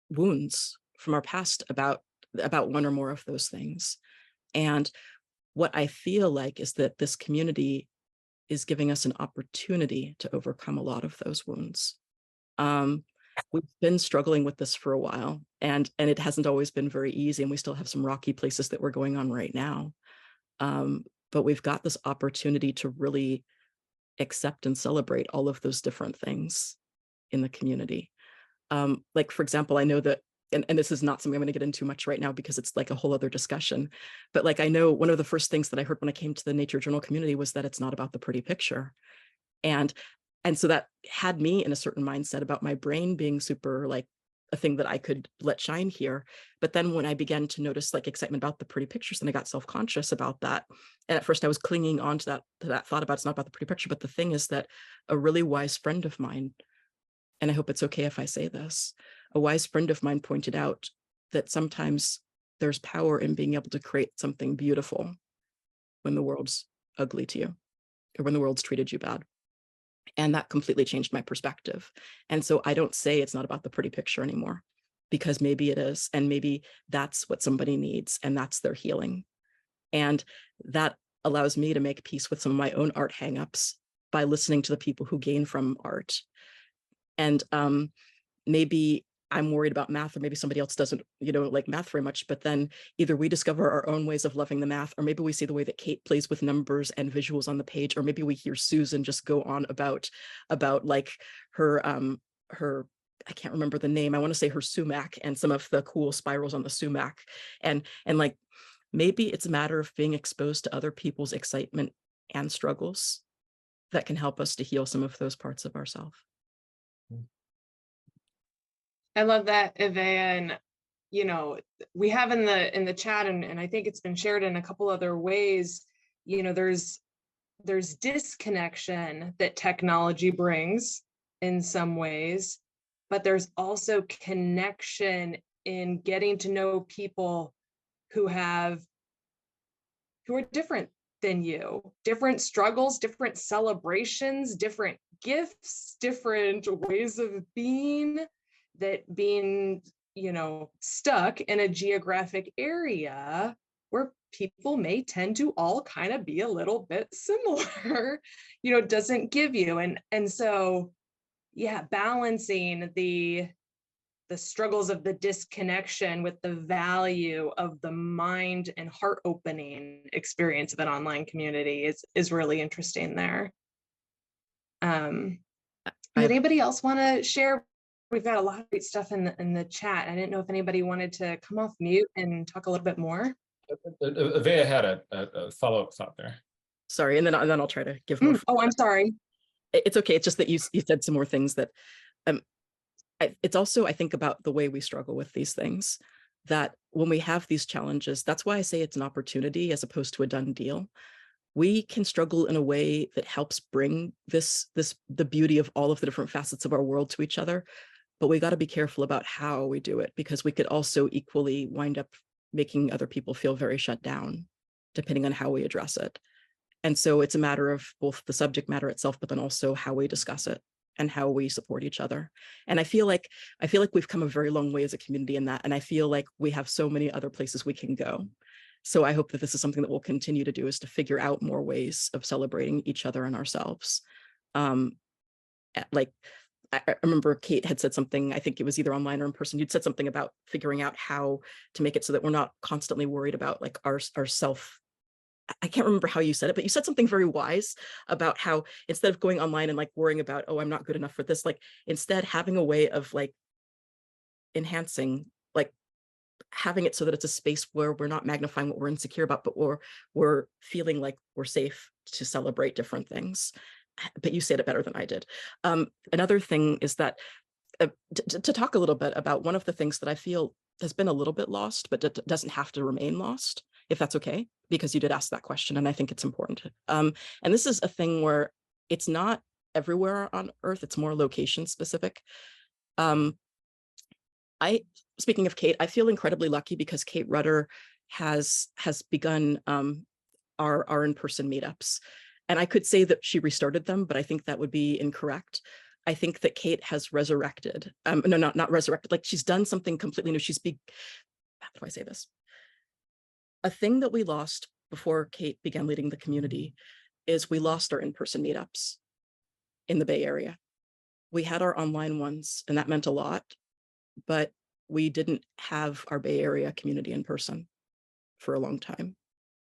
wounds from our past about one or more of those things. And what I feel like is that this community is giving us an opportunity to overcome a lot of those wounds. We've been struggling with this for a while, and it hasn't always been very easy, and we still have some rocky places that we're going on right now. But we've got this opportunity to really accept and celebrate all of those different things in the community. Like, for example, I know that and this is not something I'm going to get into much right now because it's like a whole other discussion. But like, I know one of the first things that I heard when I came to the nature journal community was that it's not about the pretty picture. And so that had me in a certain mindset about my brain being super like a thing that I could let shine here. But then when I began to notice like excitement about the pretty pictures, and I got self-conscious about that. And at first I was clinging on to that thought about it's not about the pretty picture. But the thing is that a really wise friend of mine, and I hope it's okay if I say this, a wise friend of mine pointed out that sometimes there's power in being able to create something beautiful when the world's ugly to you, or when the world's treated you bad. And that completely changed my perspective. And so I don't say it's not about the pretty picture anymore, because maybe it is. And maybe that's what somebody needs, and that's their healing. And that allows me to make peace with some of my own art hangups by listening to the people who gain from art. And maybe I'm worried about math, or maybe somebody else doesn't, like math very much, but then either we discover our own ways of loving the math, or maybe we see the way that Kate plays with numbers and visuals on the page, or maybe we hear Susan just go on about like her, I can't remember the name. I want to say her sumac and some of the cool spirals on the sumac. And like, maybe it's a matter of being exposed to other people's excitement and struggles that can help us to heal some of those parts of ourselves. I love that, Evea. And we have in the chat, and I think it's been shared in a couple other ways, there's disconnection that technology brings in some ways, but there's also connection in getting to know people who are different than you, different struggles, different celebrations, different gifts, different ways of being, that being, stuck in a geographic area where people may tend to all kind of be a little bit similar, doesn't give you. And so, yeah, balancing the struggles of the disconnection with the value of the mind and heart opening experience of an online community is really interesting there. Did anybody else want to share? We've got a lot of great stuff in the chat. I didn't know if anybody wanted to come off mute and talk a little bit more. Evea had a follow-up thought there. Sorry, and then I'll try to give more. Oh, I'm sorry. It's okay. It's just that you said some more things that it's also, I think about the way we struggle with these things, that when we have these challenges, that's why I say it's an opportunity as opposed to a done deal. We can struggle in a way that helps bring the beauty of all of the different facets of our world to each other. But we got to be careful about how we do it, because we could also equally wind up making other people feel very shut down, depending on how we address it. And so it's a matter of both the subject matter itself, but then also how we discuss it and how we support each other. And I feel like we've come a very long way as a community in that. And I feel like we have so many other places we can go. So I hope that this is something that we'll continue to do, is to figure out more ways of celebrating each other and ourselves. Like, I remember Kate had said something, I think it was either online or in person, you'd said something about figuring out how to make it so that we're not constantly worried about like our self. I can't remember how you said it, but you said something very wise about how instead of going online and like worrying about, oh, I'm not good enough for this, like instead having a way of like enhancing, like having it so that it's a space where we're not magnifying what we're insecure about, but we're feeling like we're safe to celebrate different things. But you said it better than I did. Another thing is that to talk a little bit about one of the things that I feel has been a little bit lost, but doesn't have to remain lost, if that's okay, because you did ask that question, and I think it's important. And this is a thing where it's not everywhere on Earth, it's more location specific. Speaking of Kate, I feel incredibly lucky because Kate Rudder has begun our in-person meetups. And I could say that she restarted them, but I think that would be incorrect. I think that Kate has resurrected. No, not resurrected. Like she's done something completely new. How do I say this? A thing that we lost before Kate began leading the community is we lost our in-person meetups in the Bay Area. We had our online ones, and that meant a lot, but we didn't have our Bay Area community in person for a long time.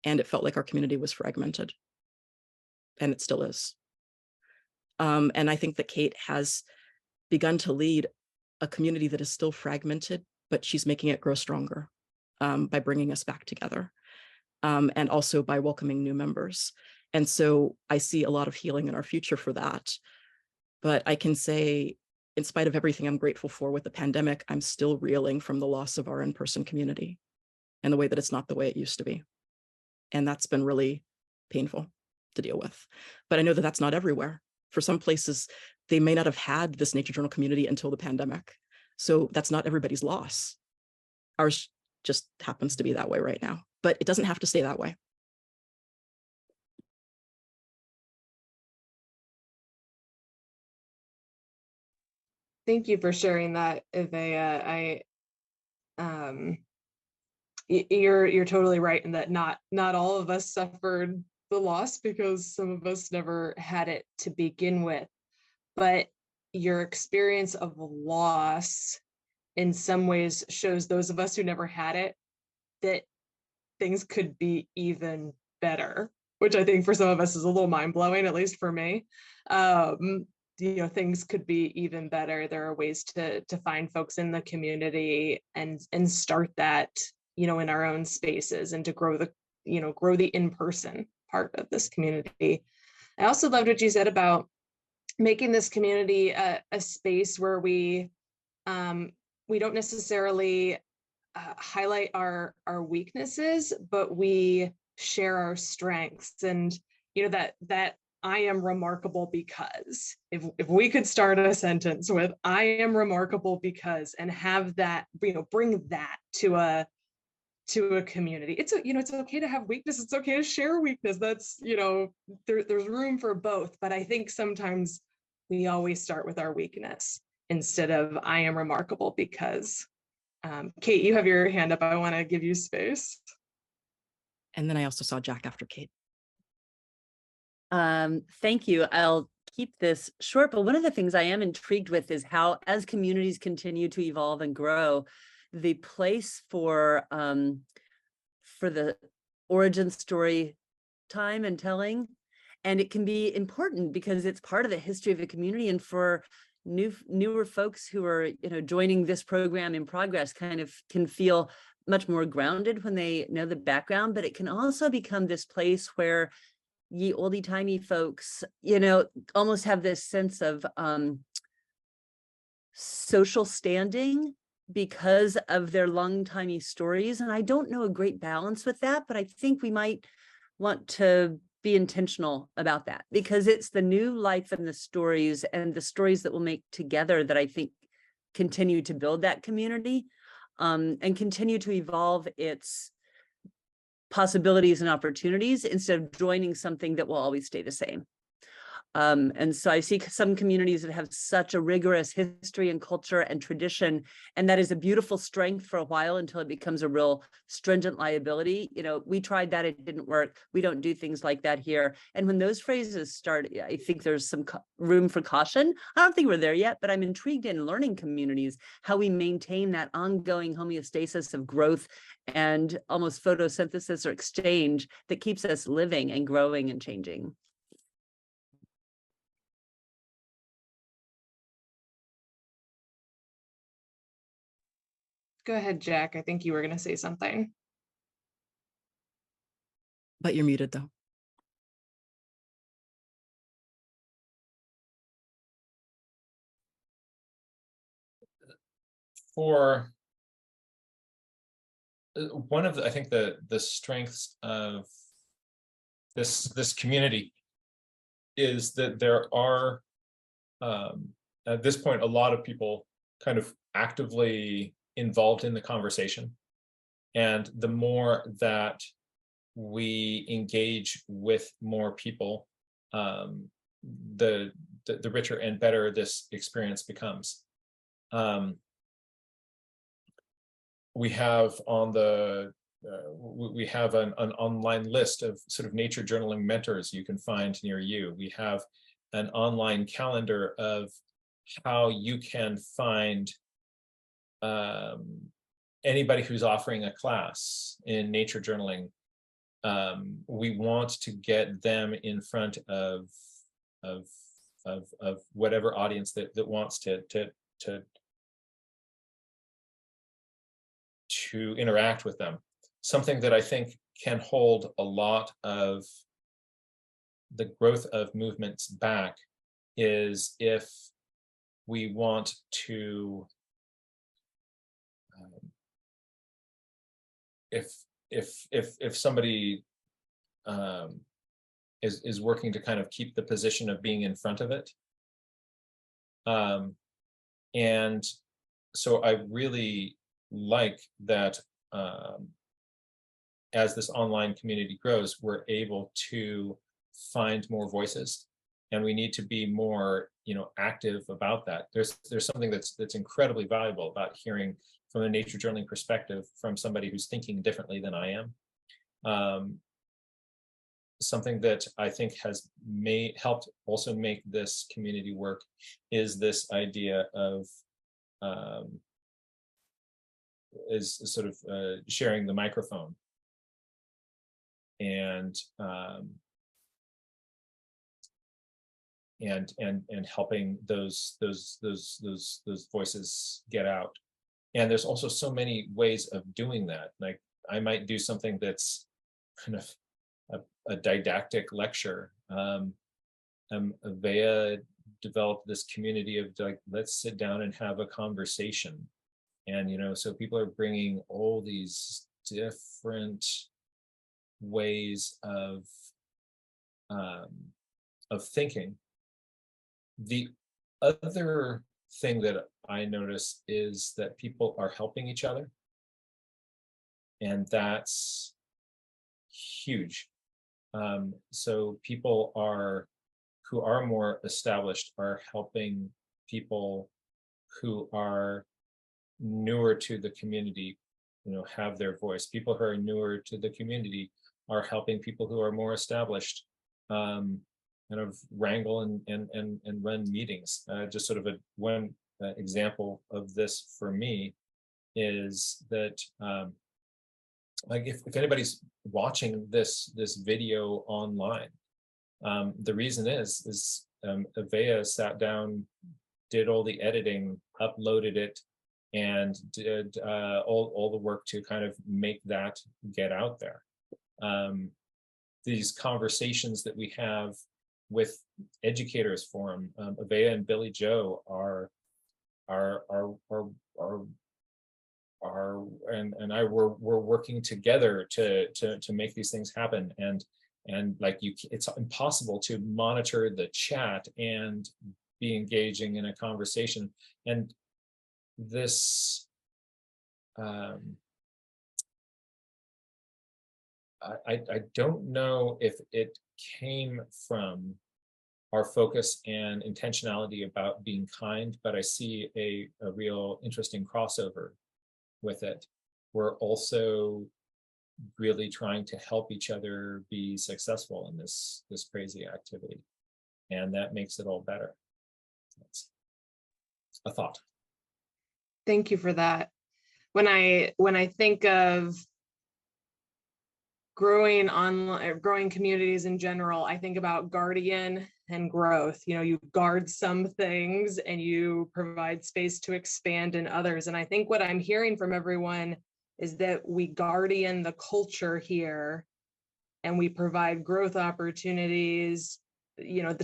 And it felt like our community was fragmented. And it still is. And I think that Kate has begun to lead a community that is still fragmented, but she's making it grow stronger by bringing us back together and also by welcoming new members. And so I see a lot of healing in our future for that. But I can say, in spite of everything I'm grateful for with the pandemic, I'm still reeling from the loss of our in-person community and the way that it's not the way it used to be. And that's been really painful to deal with. But I know that that's not everywhere. For some places, they may not have had this nature journal community until the pandemic. So that's not everybody's loss. Ours just happens to be that way right now, but it doesn't have to stay that way. Thank you for sharing that, Ivea. You're totally right in that not all of us suffered the loss because some of us never had it to begin with. But your experience of loss in some ways shows those of us who never had it that things could be even better, which I think for some of us is a little mind-blowing, at least for me. Things could be even better. There are ways to find folks in the community and start that, in our own spaces, and to grow the in-person part of this community. I also loved what you said about making this community a space where we don't necessarily highlight our weaknesses, but we share our strengths. And that I am remarkable because, if we could start a sentence with I am remarkable because, and have that, bring that to a community. It's okay to have weakness. It's okay to share weakness. That's, there's room for both. But I think sometimes we always start with our weakness instead of I am remarkable because. Kate, you have your hand up. I want to give you space. And then I also saw Jack after Kate. Thank you. I'll keep this short, but one of the things I am intrigued with is how, as communities continue to evolve and grow, the place for the origin story time and telling, and it can be important because it's part of the history of a community, and for newer folks who are joining this program in progress kind of can feel much more grounded when they know the background. But it can also become this place where ye oldie timey folks almost have this sense of social standing because of their long-timey stories. And I don't know a great balance with that, but I think we might want to be intentional about that, because it's the new life and the stories that we'll make together that I think continue to build that community and continue to evolve its possibilities and opportunities instead of joining something that will always stay the same. And so I see some communities that have such a rigorous history and culture and tradition, and that is a beautiful strength for a while until it becomes a real stringent liability. We tried that, it didn't work. We don't do things like that here. And when those phrases start, I think there's some room for caution. I don't think we're there yet, but I'm intrigued in learning communities, how we maintain that ongoing homeostasis of growth and almost photosynthesis or exchange that keeps us living and growing and changing. Go ahead, Jack. I think you were going to say something. But you're muted though. For one of I think the strengths of this community is that there are at this point a lot of people kind of actively involved in the conversation, and the more that we engage with more people, the richer and better this experience becomes. We have on the we have an online list of sort of nature journaling mentors you can find near you. We have an online calendar of how you can find anybody who's offering a class in nature journaling. We want to get them in front of whatever audience that wants to to interact with them. Something that I think can hold a lot of the growth of movements back is if we want to, if somebody is working to kind of keep the position of being in front of it. And so I really like that as this online community grows, we're able to find more voices, and we need to be more, active about that. There's something that's incredibly valuable about hearing from a nature journaling perspective from somebody who's thinking differently than I am. Something that I think has helped also make this community work is this idea of is sort of sharing the microphone and helping those voices get out. And there's also so many ways of doing that. Like I might do something that's kind of a didactic lecture. Avea developed this community of like, let's sit down and have a conversation. And, so people are bringing all these different ways of thinking. The other thing that I notice is that people are helping each other. And that's huge. So people who are more established are helping people who are newer to the community, have their voice. People who are newer to the community are helping people who are more established kind of wrangle and run meetings. Just sort of one example of this for me is that like if anybody's watching this video online, the reason is Avea sat down, did all the editing, uploaded it, and did all the work to kind of make that get out there. These conversations that we have with Educators Forum, Avea and Billy Joe are and I were working together to make these things happen. And like it's impossible to monitor the chat and be engaging in a conversation. And this I don't know if it came from our focus and intentionality about being kind, but I see a real interesting crossover with it. We're also really trying to help each other be successful in this crazy activity, and that makes it all better. That's a thought. Thank you for that. When I think of growing online, growing communities in general, I think about guardian and growth. You guard some things and you provide space to expand in others. And I think what I'm hearing from everyone is that we guardian the culture here and we provide growth opportunities,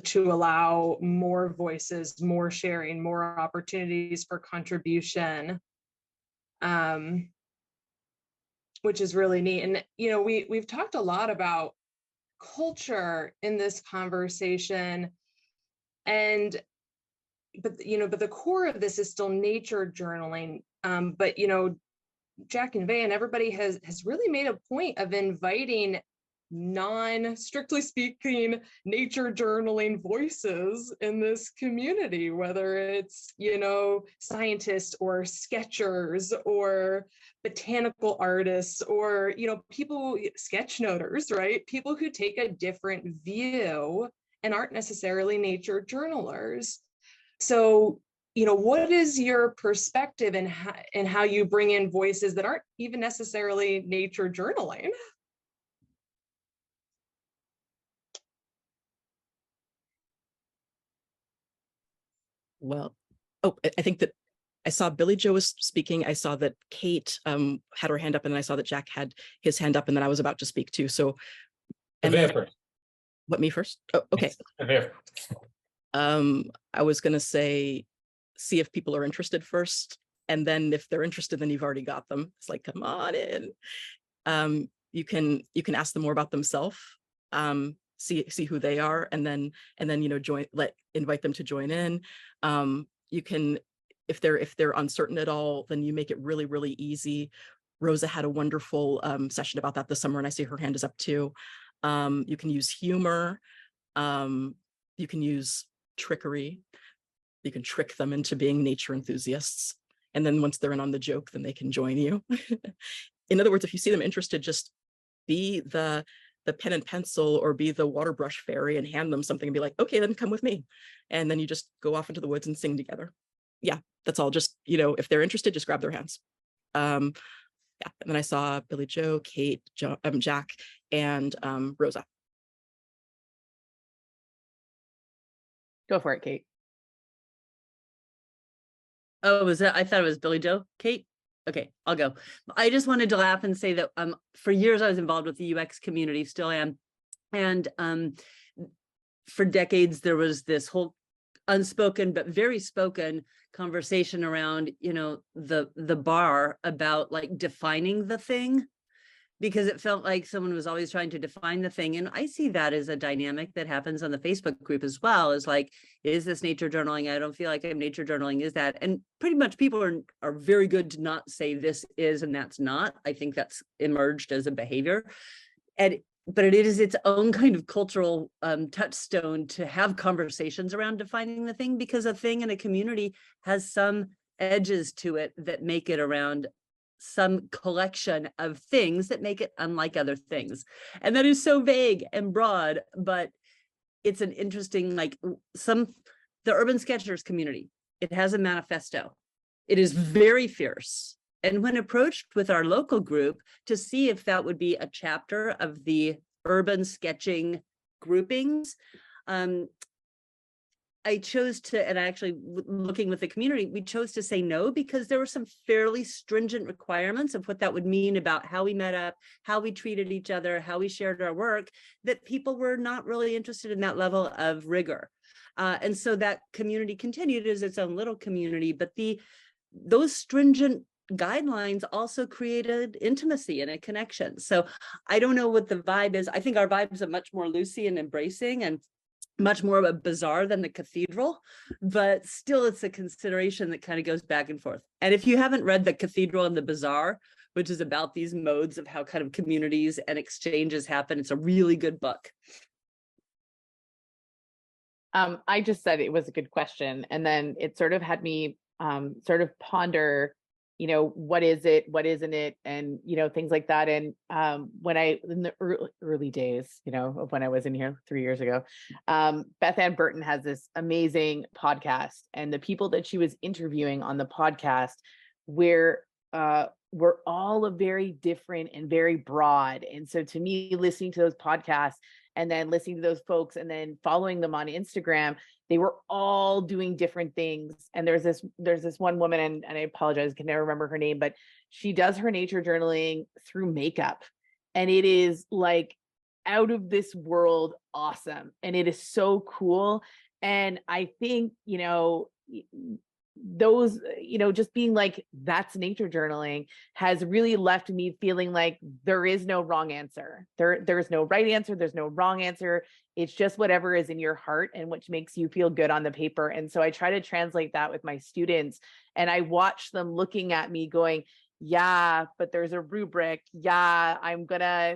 to allow more voices, more sharing, more opportunities for contribution, which is really neat. And, we've talked a lot about culture in this conversation, but the core of this is still nature journaling. But Jack and Vay and everybody has really made a point of inviting non-strictly speaking nature journaling voices in this community, whether it's scientists or sketchers or botanical artists or people, sketchnoters, right? People who take a different view and aren't necessarily nature journalers. So what is your perspective in how you bring in voices that aren't even necessarily nature journaling? Well, I think that I saw Billy Joe was speaking. I saw that Kate had her hand up, and then I saw that Jack had his hand up, and then I was about to speak too. So, and then, what, me first? Oh, okay. I was gonna say, see if people are interested first, and then if they're interested, then you've already got them. It's like, come on in. You can ask them more about themselves. See who they are, and then invite them to join in. You can, if they're uncertain at all, then you make it really, really easy. Rosa had a wonderful session about that this summer, and I see her hand is up too. You can use humor. You can use trickery. You can trick them into being nature enthusiasts. And then once they're in on the joke, then they can join you. In other words, if you see them interested, just be the pen and pencil or be the water brush fairy and hand them something and be like, okay, then come with me. And then you just go off into the woods and sing together. Yeah, that's all. Just, if they're interested, just grab their hands. Yeah, and then I saw Billy Joe, Kate, Jack, and Rosa. Go for it, Kate. Oh, I thought it was Billy Joe, Kate. Okay, I'll go. I just wanted to laugh and say that for years I was involved with the UX community, still am. And for decades, there was this whole unspoken but very spoken conversation around, the bar about like defining the thing, because it felt like someone was always trying to define the thing. And I see that as a dynamic that happens on the Facebook group as well, is like, is this nature journaling? I don't feel like I'm nature journaling. Is that? And pretty much people are very good to not say this is and that's not. I think that's emerged as a behavior. But it is its own kind of cultural touchstone to have conversations around defining the thing, because a thing in a community has some edges to it that make it around some collection of things that make it unlike other things. And that is so vague and broad, but it's an interesting, the Urban Sketchers community, it has a manifesto. It is very fierce. And when approached with our local group to see if that would be a chapter of the urban sketching groupings, I chose to, and actually looking with the community, we chose to say no, because there were some fairly stringent requirements of what that would mean about how we met up, how we treated each other, how we shared our work, that people were not really interested in that level of rigor. And so that community continued as its own little community, but those stringent guidelines also created intimacy and a connection. So I don't know what the vibe is. I think our vibes are much more loosey and embracing and much more of a bazaar than the cathedral, but still it's a consideration that kind of goes back and forth. And if you haven't read The Cathedral and the Bazaar, which is about these modes of how kind of communities and exchanges happen, it's a really good book. I just said it was a good question, and then it sort of had me sort of ponder, what is it, what isn't it, and things like that. And when in the early days, of when I was in here 3 years ago, Beth Ann Burton has this amazing podcast, and the people that she was interviewing on the podcast were all very different and very broad. And so to me, listening to those podcasts and then listening to those folks and then following them on Instagram, they were all doing different things. And there's this one woman, and I apologize, I can never remember her name, but she does her nature journaling through makeup. And it is like out of this world awesome. And it is so cool. And I think, those, just being like, that's nature journaling has really left me feeling like there is no wrong answer. There's no right answer. There's no wrong answer. It's just whatever is in your heart and which makes you feel good on the paper. And so I try to translate that with my students, and I watch them looking at me going, yeah, but there's a rubric. Yeah,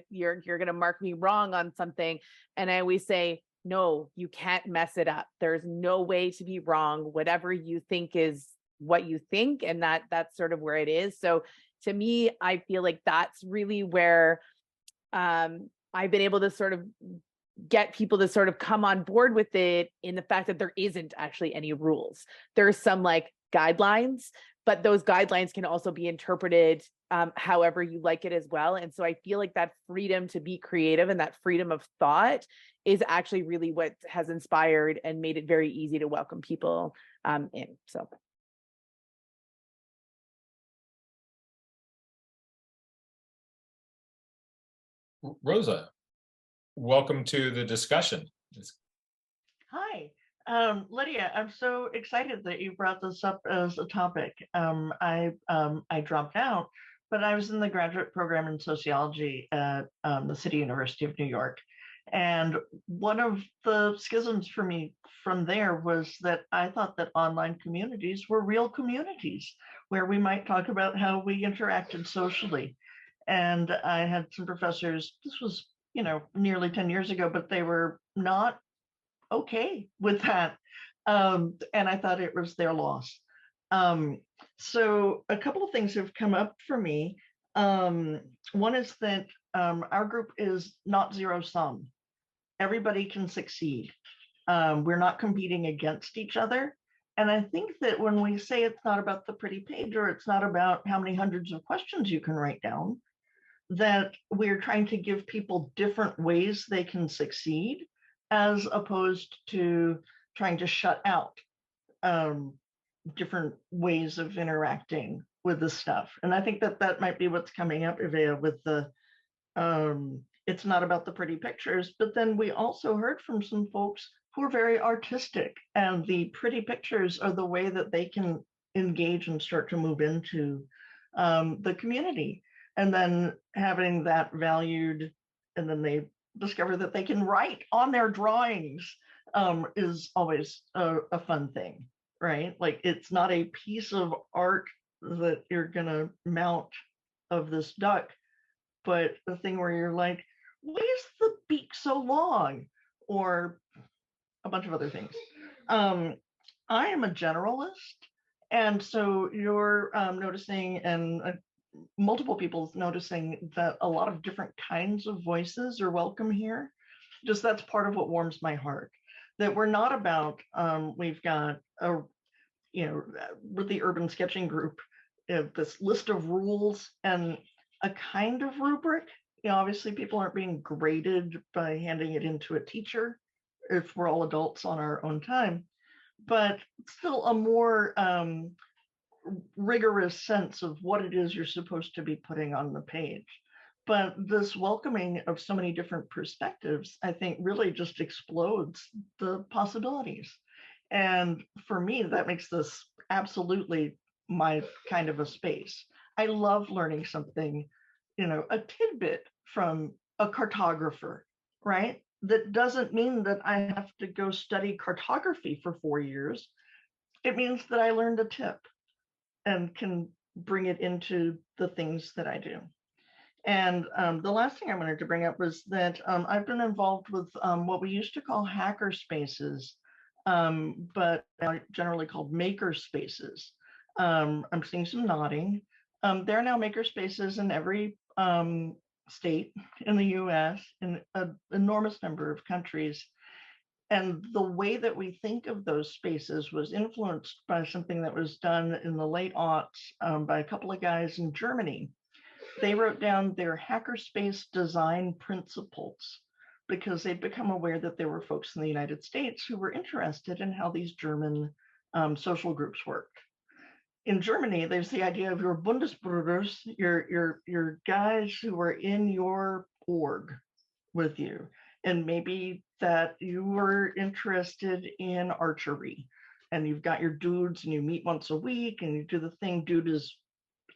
you're going to mark me wrong on something. And I always say, no, you can't mess it up. There's no way to be wrong. Whatever you think is what you think, and that's sort of where it is. So to me, I feel like that's really where I've been able to sort of get people to sort of come on board with it, in the fact that there isn't actually any rules. There's some guidelines, but those guidelines can also be interpreted however you like it as well. And so I feel like that freedom to be creative and that freedom of thought is actually really what has inspired and made it very easy to welcome people in. So Rosa, welcome to the discussion. Hi, Lydia, I'm so excited that you brought this up as a topic. I dropped out, but I was in the graduate program in sociology at the City University of New York. And one of the schisms for me from there was that I thought that online communities were real communities where we might talk about how we interacted socially. And I had some professors, this was, nearly 10 years ago, but they were not okay with that. And I thought it was their loss. So a couple of things have come up for me. One is that our group is not zero sum. Everybody can succeed. We're not competing against each other. And I think that when we say it's not about the pretty page, or it's not about how many hundreds of questions you can write down, that we're trying to give people different ways they can succeed, as opposed to trying to shut out different ways of interacting with the stuff. And I think that that might be what's coming up, Ivea, with the, it's not about the pretty pictures, but then we also heard from some folks who are very artistic, and the pretty pictures are the way that they can engage and start to move into the community. And then having that valued, and then they discover that they can write on their drawings is always a fun thing, right? Like, it's not a piece of art that you're gonna mount of this duck, but the thing where you're like, why is the beak so long? Or a bunch of other things. I am a generalist, and so you're noticing, and multiple people's noticing, that a lot of different kinds of voices are welcome here. Just that's part of what warms my heart. That we're not about, we've got a, with the urban sketching group, this list of rules and a kind of rubric. Obviously people aren't being graded by handing it into a teacher if we're all adults on our own time, but still a more rigorous sense of what it is you're supposed to be putting on the page. But this welcoming of so many different perspectives, I think, really just explodes the possibilities. And for me, that makes this absolutely my kind of a space. I love learning something, a tidbit from a cartographer, right? That doesn't mean that I have to go study cartography for 4 years. It means that I learned a tip and can bring it into the things that I do. And the last thing I wanted to bring up was that I've been involved with what we used to call hacker spaces, but generally called maker spaces. I'm seeing some nodding. There are now maker spaces in every state in the US, in an enormous number of countries. And the way that we think of those spaces was influenced by something that was done in the late aughts by a couple of guys in Germany. They wrote down their hackerspace design principles because they'd become aware that there were folks in the United States who were interested in how these German social groups worked. In Germany, there's the idea of your Bundesbrüders, your guys who are in your org with you. And maybe that you were interested in archery, and you've got your dudes, and you meet once a week and you do the thing. Dude is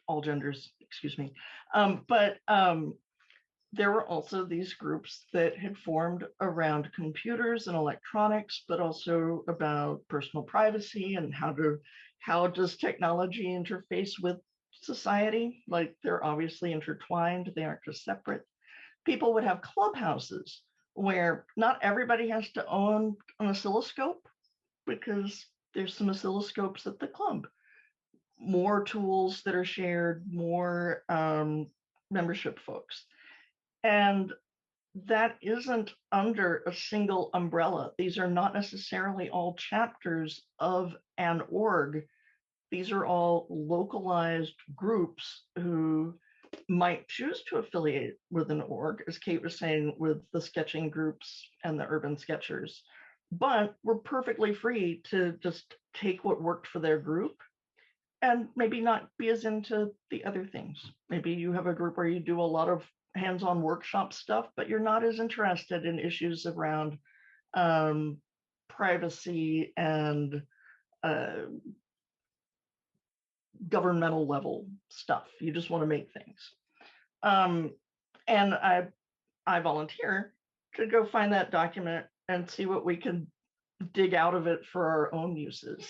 all genders, excuse me. But there were also these groups that had formed around computers and electronics, but also about personal privacy and how does technology interface with society? Like, they're obviously intertwined, they aren't just separate. People would have clubhouses where not everybody has to own an oscilloscope, because there's some oscilloscopes at the club. More tools that are shared, more membership folks. And that isn't under a single umbrella. These are not necessarily all chapters of an org. These are all localized groups who might choose to affiliate with an org, as Kate was saying, with the sketching groups and the urban sketchers. But we're perfectly free to just take what worked for their group and maybe not be as into the other things. Maybe you have a group where you do a lot of hands-on workshop stuff, but you're not as interested in issues around privacy and governmental level stuff. You just want to make things. And I volunteer to go find that document and see what we can dig out of it for our own uses.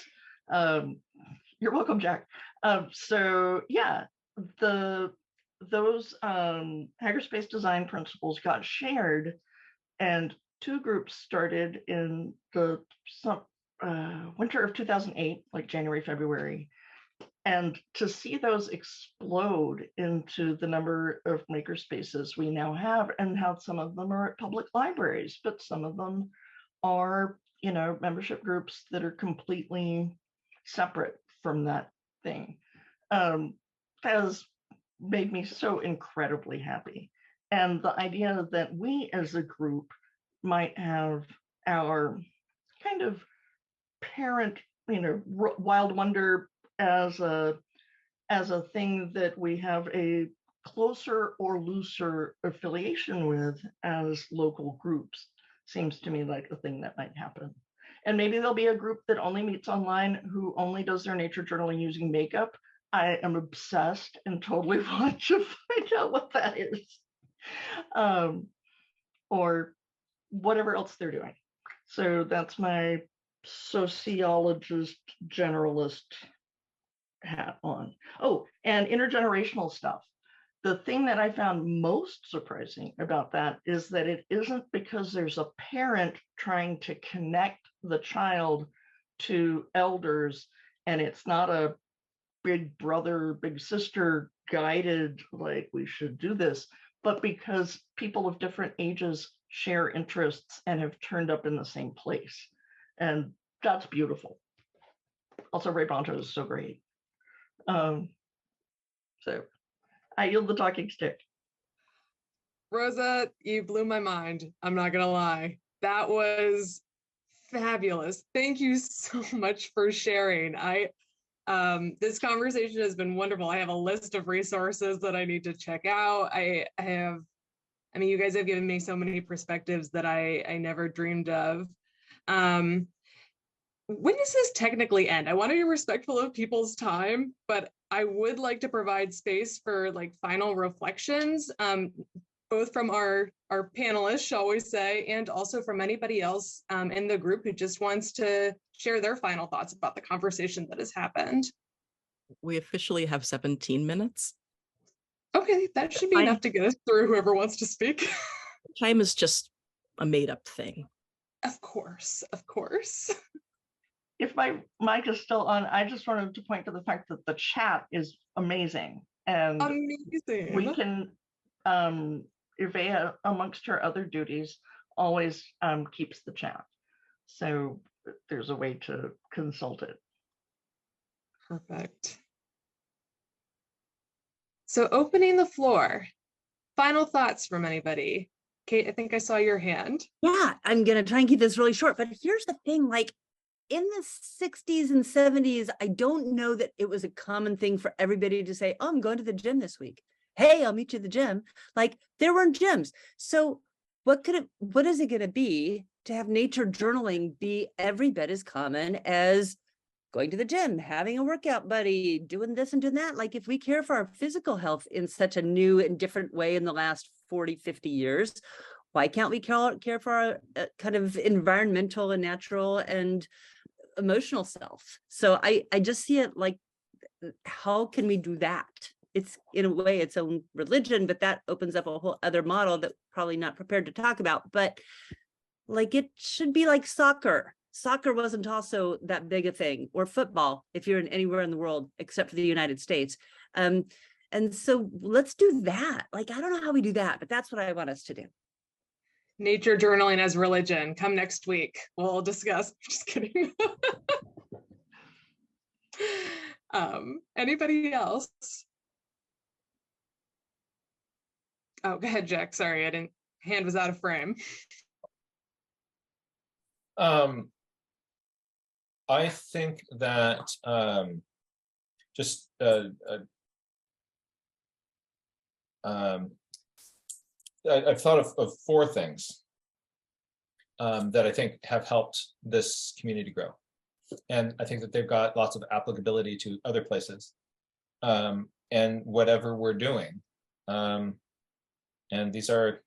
You're welcome, Jack. So yeah, those hackerspace design principles got shared, and 2 groups started in the winter of 2008, like January, February. And to see those explode into the number of makerspaces we now have, and how some of them are at public libraries, but some of them are, you know, membership groups that are completely separate from that thing, has made me so incredibly happy. And the idea that we as a group might have our kind of parent, you know, wild wonder as a thing that we have a closer or looser affiliation with as local groups seems to me like a thing that might happen. And maybe there'll be a group that only meets online who only does their nature journaling using makeup. I am obsessed and totally want to find out what that is, or whatever else they're doing. So that's my sociologist generalist hat on. Oh, and intergenerational stuff. The thing that I found most surprising about that is that it isn't because there's a parent trying to connect the child to elders, and it's not a big brother, big sister guided, like we should do this, but because people of different ages share interests and have turned up in the same place. And that's beautiful. Also, Ray Bonto is so great. So I yield the talking stick. Rosa, you blew my mind. I'm not gonna lie. That was fabulous. Thank you so much for sharing. This conversation has been wonderful. I have a list of resources that I need to check out. I mean, you guys have given me so many perspectives that I never dreamed of. When does this technically end? I want to be respectful of people's time, but I would like to provide space for like final reflections, both from our panelists, shall we say, and also from anybody else in the group who just wants to share their final thoughts about the conversation that has happened. We officially have 17 minutes. Okay, that should be enough to get us through whoever wants to speak. Time is just a made-up thing. Of course, of course. If my mic is still on, I just wanted to point to the fact that the chat is amazing. And amazing. We can, Ivea, amongst her other duties, always keeps the chat. So there's a way to consult it. Perfect. So opening the floor, final thoughts from anybody? Kate, I think I saw your hand. Yeah, I'm going to try and keep this really short, but here's the thing, like in the 60s and 70s, I don't know that it was a common thing for everybody to say, oh, I'm going to the gym this week. Hey, I'll meet you at the gym. Like there weren't gyms. So what is it going to be to have nature journaling be every bit as common as going to the gym, having a workout buddy, doing this and doing that? Like if we care for our physical health in such a new and different way in the last 40, 50 years, why can't we care for our kind of environmental and natural and emotional self? So I just see it like, how can we do that? It's in a way its own religion, but that opens up a whole other model that probably not prepared to talk about. But like it should be like soccer. Soccer wasn't also that big a thing, or football if you're in anywhere in the world except for the United States. And so let's do that. Like I don't know how we do that, but that's what I want us to do. Nature journaling as religion. Come next week. We'll discuss. Just kidding. Anybody else? Oh, go ahead, Jack. Sorry, hand was out of frame. I think that just I've thought of four things that I think have helped this community grow. And I think that they've got lots of applicability to other places and whatever we're doing. And these are,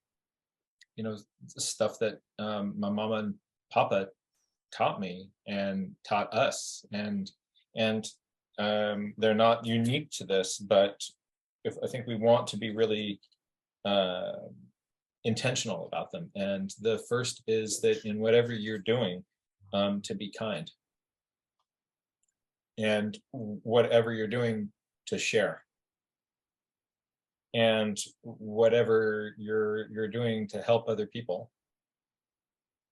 you know, stuff that my mama and papa taught me and taught us, and they're not unique to this, but I think we want to be really intentional about them. And the first is that in whatever you're doing, to be kind, and whatever you're doing, to share, and whatever you're doing, to help other people,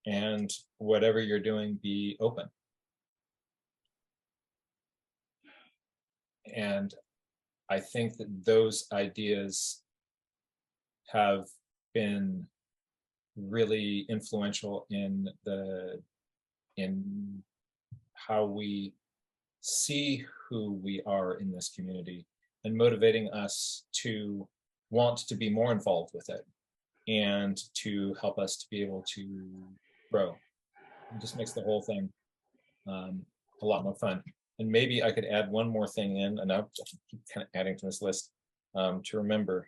and whatever you're doing, be open. And I think that those ideas have been really influential in how we see who we are in this community, and motivating us to want to be more involved with it, and to help us to be able to grow. It just makes the whole thing a lot more fun. And maybe I could add one more thing in, and I'll keep kind of adding to this list, to remember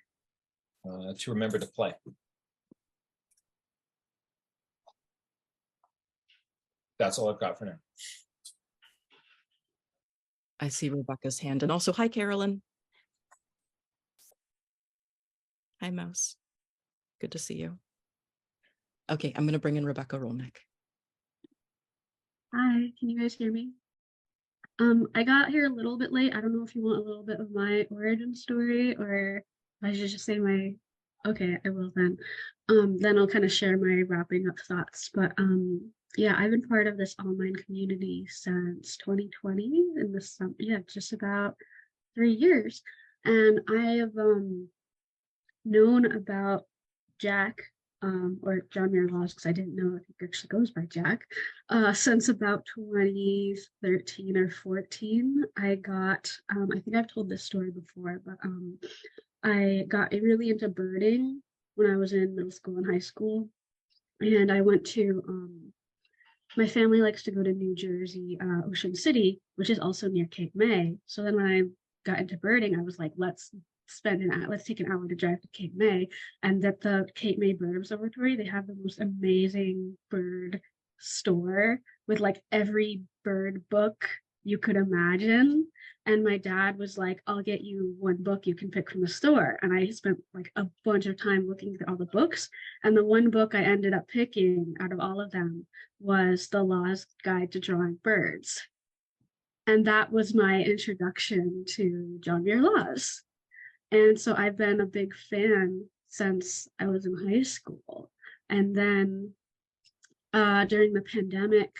to play. That's all I've got for now. I see Rebecca's hand, and also hi, Carolyn. Hi, Mouse. Good to see you. Okay, I'm going to bring in Rebecca Rolnick. Hi, can you guys hear me? I got here a little bit late. I don't know if you want a little bit of my origin story, or I should just say my, okay, I will then. Then I'll kind of share my wrapping up thoughts. But yeah, I've been part of this online community since 2020 in the summer. Yeah, just about 3 years. And I have known about Jack, or John Muir Laws, because I didn't know if he actually goes by Jack, since about 2013 or 14. I got, I think I've told this story before, but I got really into birding when I was in middle school and high school. And I went to, my family likes to go to New Jersey, Ocean City, which is also near Cape May. So then when I got into birding, I was like, let's take an hour to drive to Cape May. And at the Cape May Bird Observatory, they have the most amazing bird store with like every bird book you could imagine. And my dad was like, I'll get you one book you can pick from the store. And I spent like a bunch of time looking at all the books. And the one book I ended up picking out of all of them was The Laws Guide to Drawing Birds. And that was my introduction to John Muir Laws. And so I've been a big fan since I was in high school. And then during the pandemic,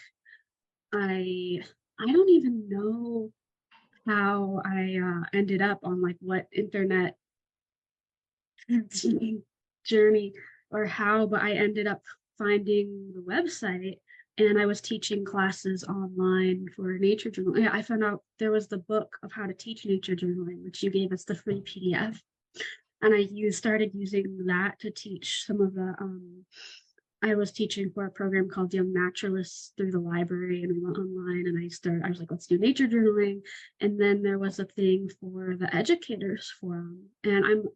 I don't even know how I ended up on like what internet journey or how, but I ended up finding the website, and I was teaching classes online for nature journaling. I found out there was the book of how to teach nature journaling, which you gave us the free PDF. And I started using that to teach some of the, I was teaching for a program called Young Naturalists through the library, and we went online, and I was like, let's do nature journaling. And then there was a thing for the Educators Forum. And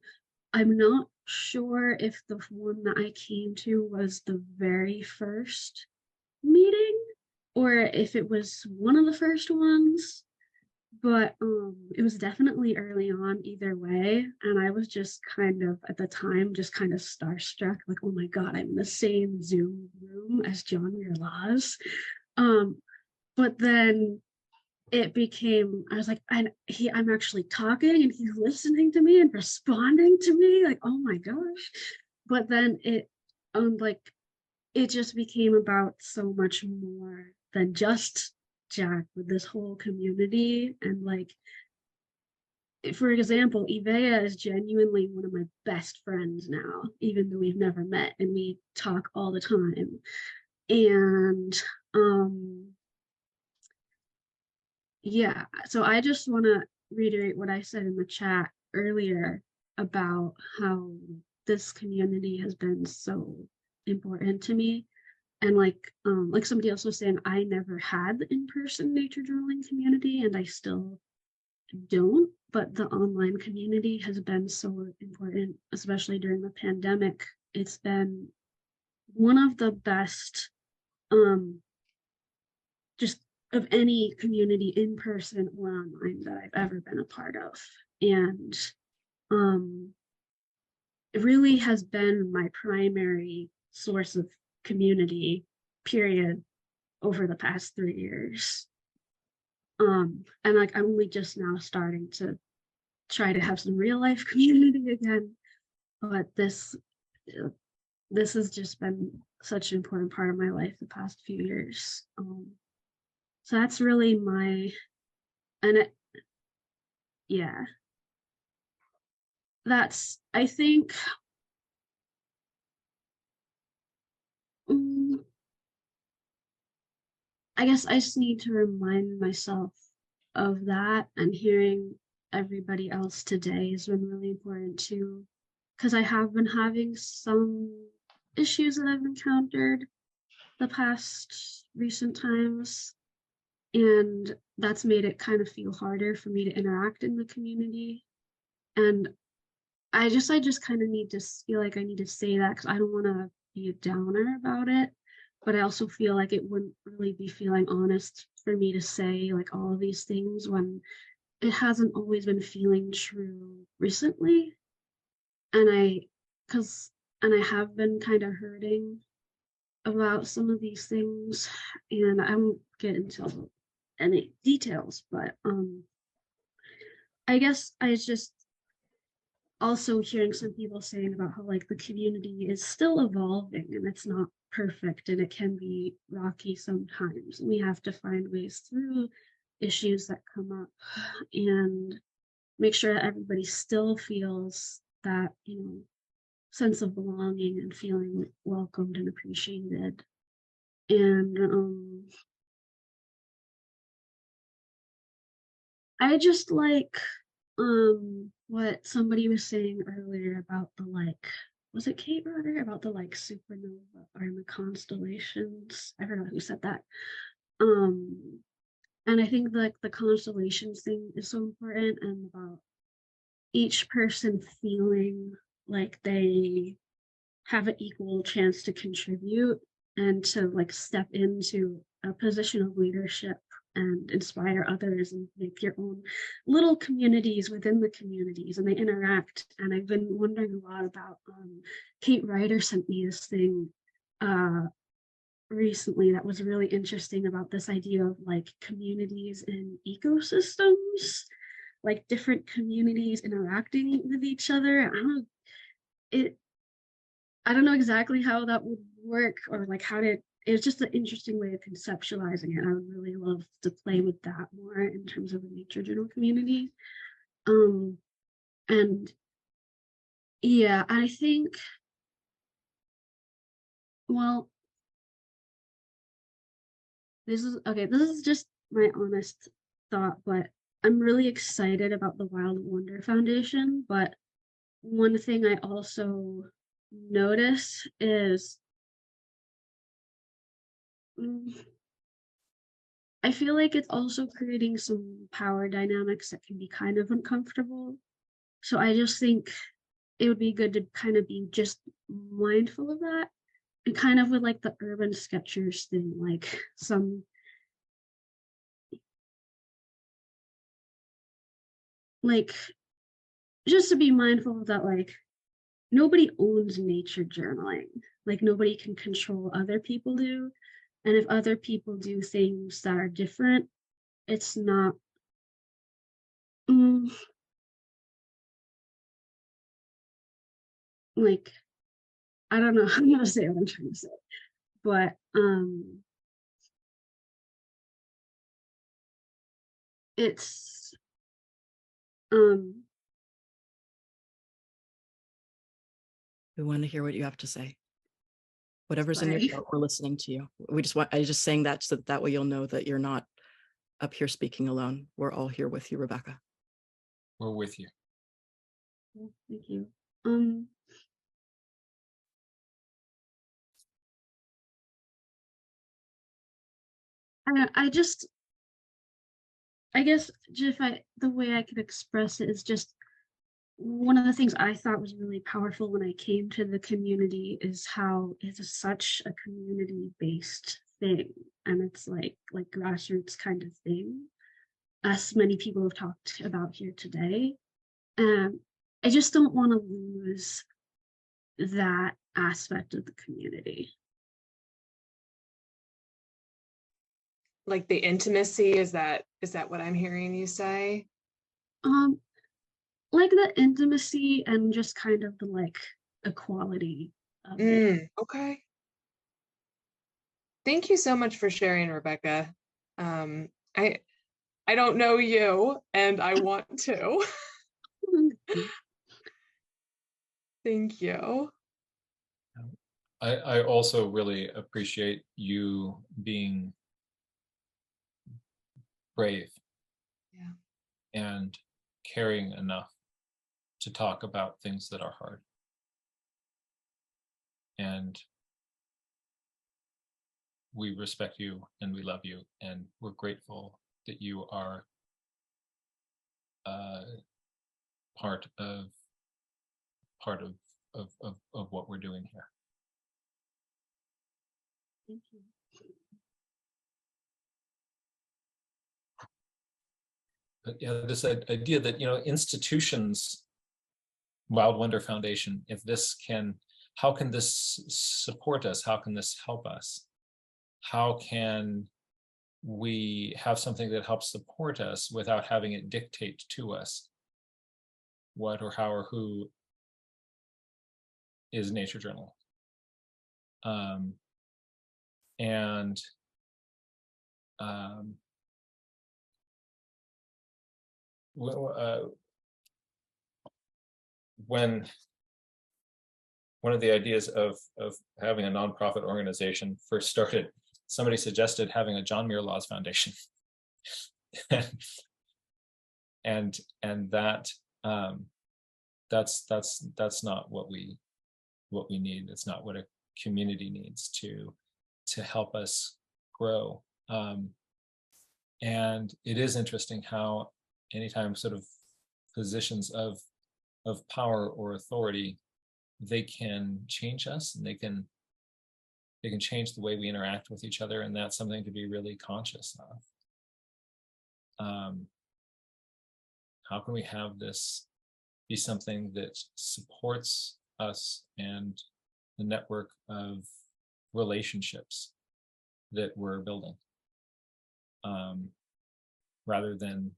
I'm not sure if the one that I came to was the very first meeting or if it was one of the first ones, but it was definitely early on either way. And I was just kind of at the time just kind of starstruck, like, oh my god, I'm in the same Zoom room as John Muir Laws. But then it became, I was like, I'm actually talking and he's listening to me and responding to me, like, oh my gosh. But then it it just became about so much more than just Jack with this whole community. And like, for example, Ivea is genuinely one of my best friends now, even though we've never met, and we talk all the time. And yeah, so I just want to reiterate what I said in the chat earlier about how this community has been so important to me. And like somebody else was saying, I never had the in-person nature journaling community, and I still don't, but the online community has been so important, especially during the pandemic. It's been one of the best just of any community, in person or online, that I've ever been a part of. And it really has been my primary source of community, period, over the past 3 years. And like I'm only just now starting to try to have some real life community again, but this has just been such an important part of my life the past few years. So that's really yeah, that's, I think, I guess I just need to remind myself of that, and hearing everybody else today has been really important too, because I have been having some issues that I've encountered the past recent times, and that's made it kind of feel harder for me to interact in the community. And I just kind of need to feel like I need to say that, because I don't want to be a downer about it, but I also feel like it wouldn't really be feeling honest for me to say like all of these things when it hasn't always been feeling true recently. And I have been kind of hurting about some of these things, and I won't get into any details, but I guess I just also hearing some people saying about how like the community is still evolving and it's not perfect and it can be rocky sometimes. We have to find ways through issues that come up and make sure that everybody still feels that, sense of belonging and feeling welcomed and appreciated. And I just like what somebody was saying earlier about the like, was it Kate Roder, about the like supernova or the constellations? I forgot who said that. And I think like the constellations thing is so important, and about each person feeling like they have an equal chance to contribute and to like step into a position of leadership and inspire others and make your own little communities within the communities, and they interact. And I've been wondering a lot about Kate Ryder sent me this thing recently that was really interesting about this idea of like communities and ecosystems, like different communities interacting with each other. I don't know exactly how that would work, or like it's just an interesting way of conceptualizing it. I would really love to play with that more in terms of the nature journal community. And yeah, I think, well, this is just my honest thought, but I'm really excited about the Wild Wonder Foundation. But one thing I also notice is I feel like it's also creating some power dynamics that can be kind of uncomfortable. So I just think it would be good to kind of be just mindful of that, and kind of with like the urban sketchers thing, like some like just to be mindful of that, like nobody owns nature journaling, like nobody can control, other people do. And if other people do things that are different, it's not like, I don't know how to say what I'm trying to say, but it's We want to hear what you have to say. Whatever's in your sorry. heart, we're listening to you. I just saying that so that way you'll know that you're not up here speaking alone. We're all here with you, Rebecca. We're with you. Thank you. I guess the way I could express it is just one of the things I thought was really powerful when I came to the community is how it's such a community-based thing, and it's like grassroots kind of thing, as many people have talked about here today. I just don't want to lose that aspect of the community. Like the intimacy, is that what I'm hearing you say? Like the intimacy and just kind of the like equality of it. Okay. Thank you so much for sharing, Rebecca. I don't know you, and I want to. Thank you. I also really appreciate you being brave, and caring enough to talk about things that are hard. And we respect you and we love you, and we're grateful that you are part of what we're doing here. Thank you. But yeah, this idea that, institutions, Wild Wonder Foundation, how can this support us? How can this help us? How can we have something that helps support us without having it dictate to us what or how or who is nature journal? When one of the ideas of having a nonprofit organization first started, somebody suggested having a John Muir Laws Foundation. and that's not what we need. It's not what a community needs to help us grow. And it is interesting how anytime sort of positions of power or authority, they can change us, and they can change the way we interact with each other, and that's something to be really conscious of. How can we have this be something that supports us and the network of relationships that we're building, rather than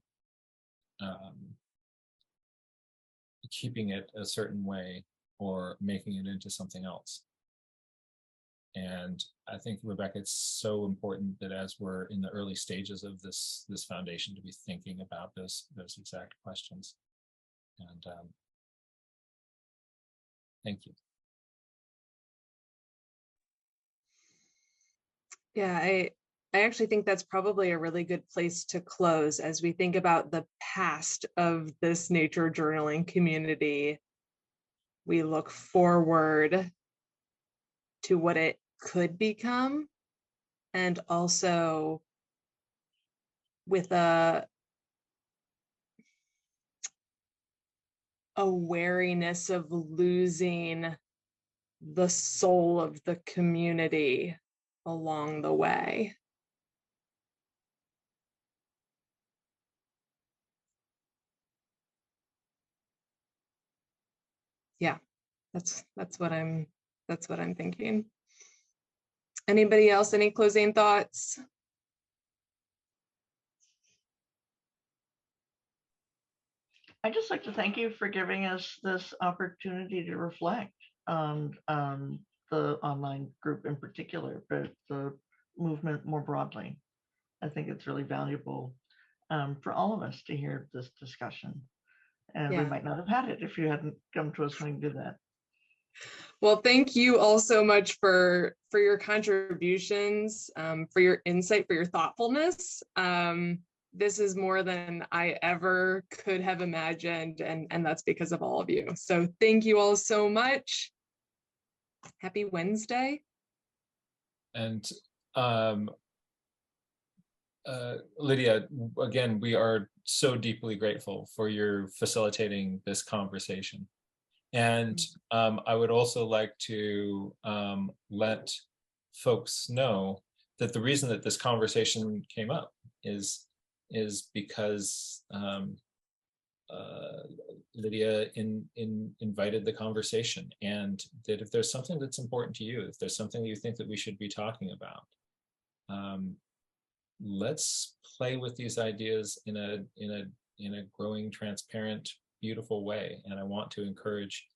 keeping it a certain way or making it into something else. And I think, Rebecca, it's so important that as we're in the early stages of this foundation, to be thinking about those exact questions. And thank you. Yeah, I actually think that's probably a really good place to close as we think about the past of this nature journaling community. We look forward to what it could become, and also with a wariness of losing the soul of the community along the way. Yeah, that's what I'm thinking. Anybody else, any closing thoughts? I'd just like to thank you for giving us this opportunity to reflect on the online group in particular, but the movement more broadly. I think it's really valuable for all of us to hear this discussion. And we might not have had it if you hadn't come to us when you did that. Well, thank you all so much for your contributions, for your insight, for your thoughtfulness. This is more than I ever could have imagined, and that's because of all of you. So thank you all so much. Happy Wednesday. And Lydia, again, we are so deeply grateful for your facilitating this conversation. And I would also like to let folks know that the reason that this conversation came up is because Lydia invited the conversation, and that if there's something that's important to you, if there's something you think that we should be talking about, let's play with these ideas in a growing, transparent, beautiful way. And I want to encourage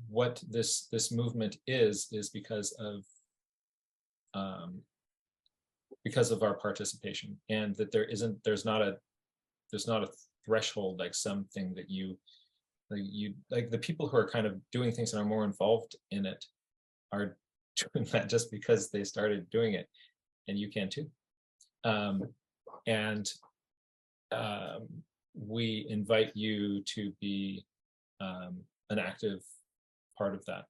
what this movement is because of our participation, and that there's not a threshold, like something that you like the people who are kind of doing things and are more involved in it are doing that just because they started doing it, and you can too. We invite you to be an active part of that.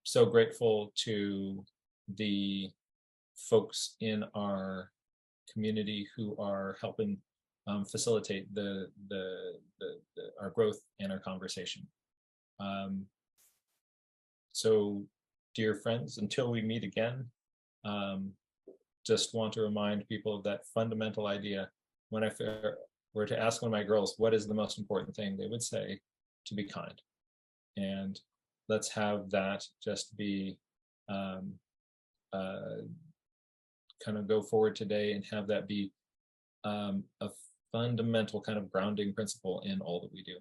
So grateful to the folks in our community who are helping facilitate our growth and our conversation. So, dear friends, until we meet again, just want to remind people of that fundamental idea. When I were to ask one of my girls, what is the most important thing, they would say, to be kind. And let's have that just be kind of go forward today, and have that be a fundamental kind of grounding principle in all that we do.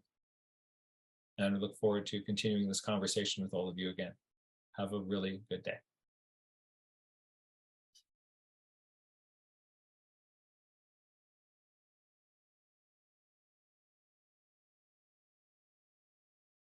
And I look forward to continuing this conversation with all of you again. Have a really good day.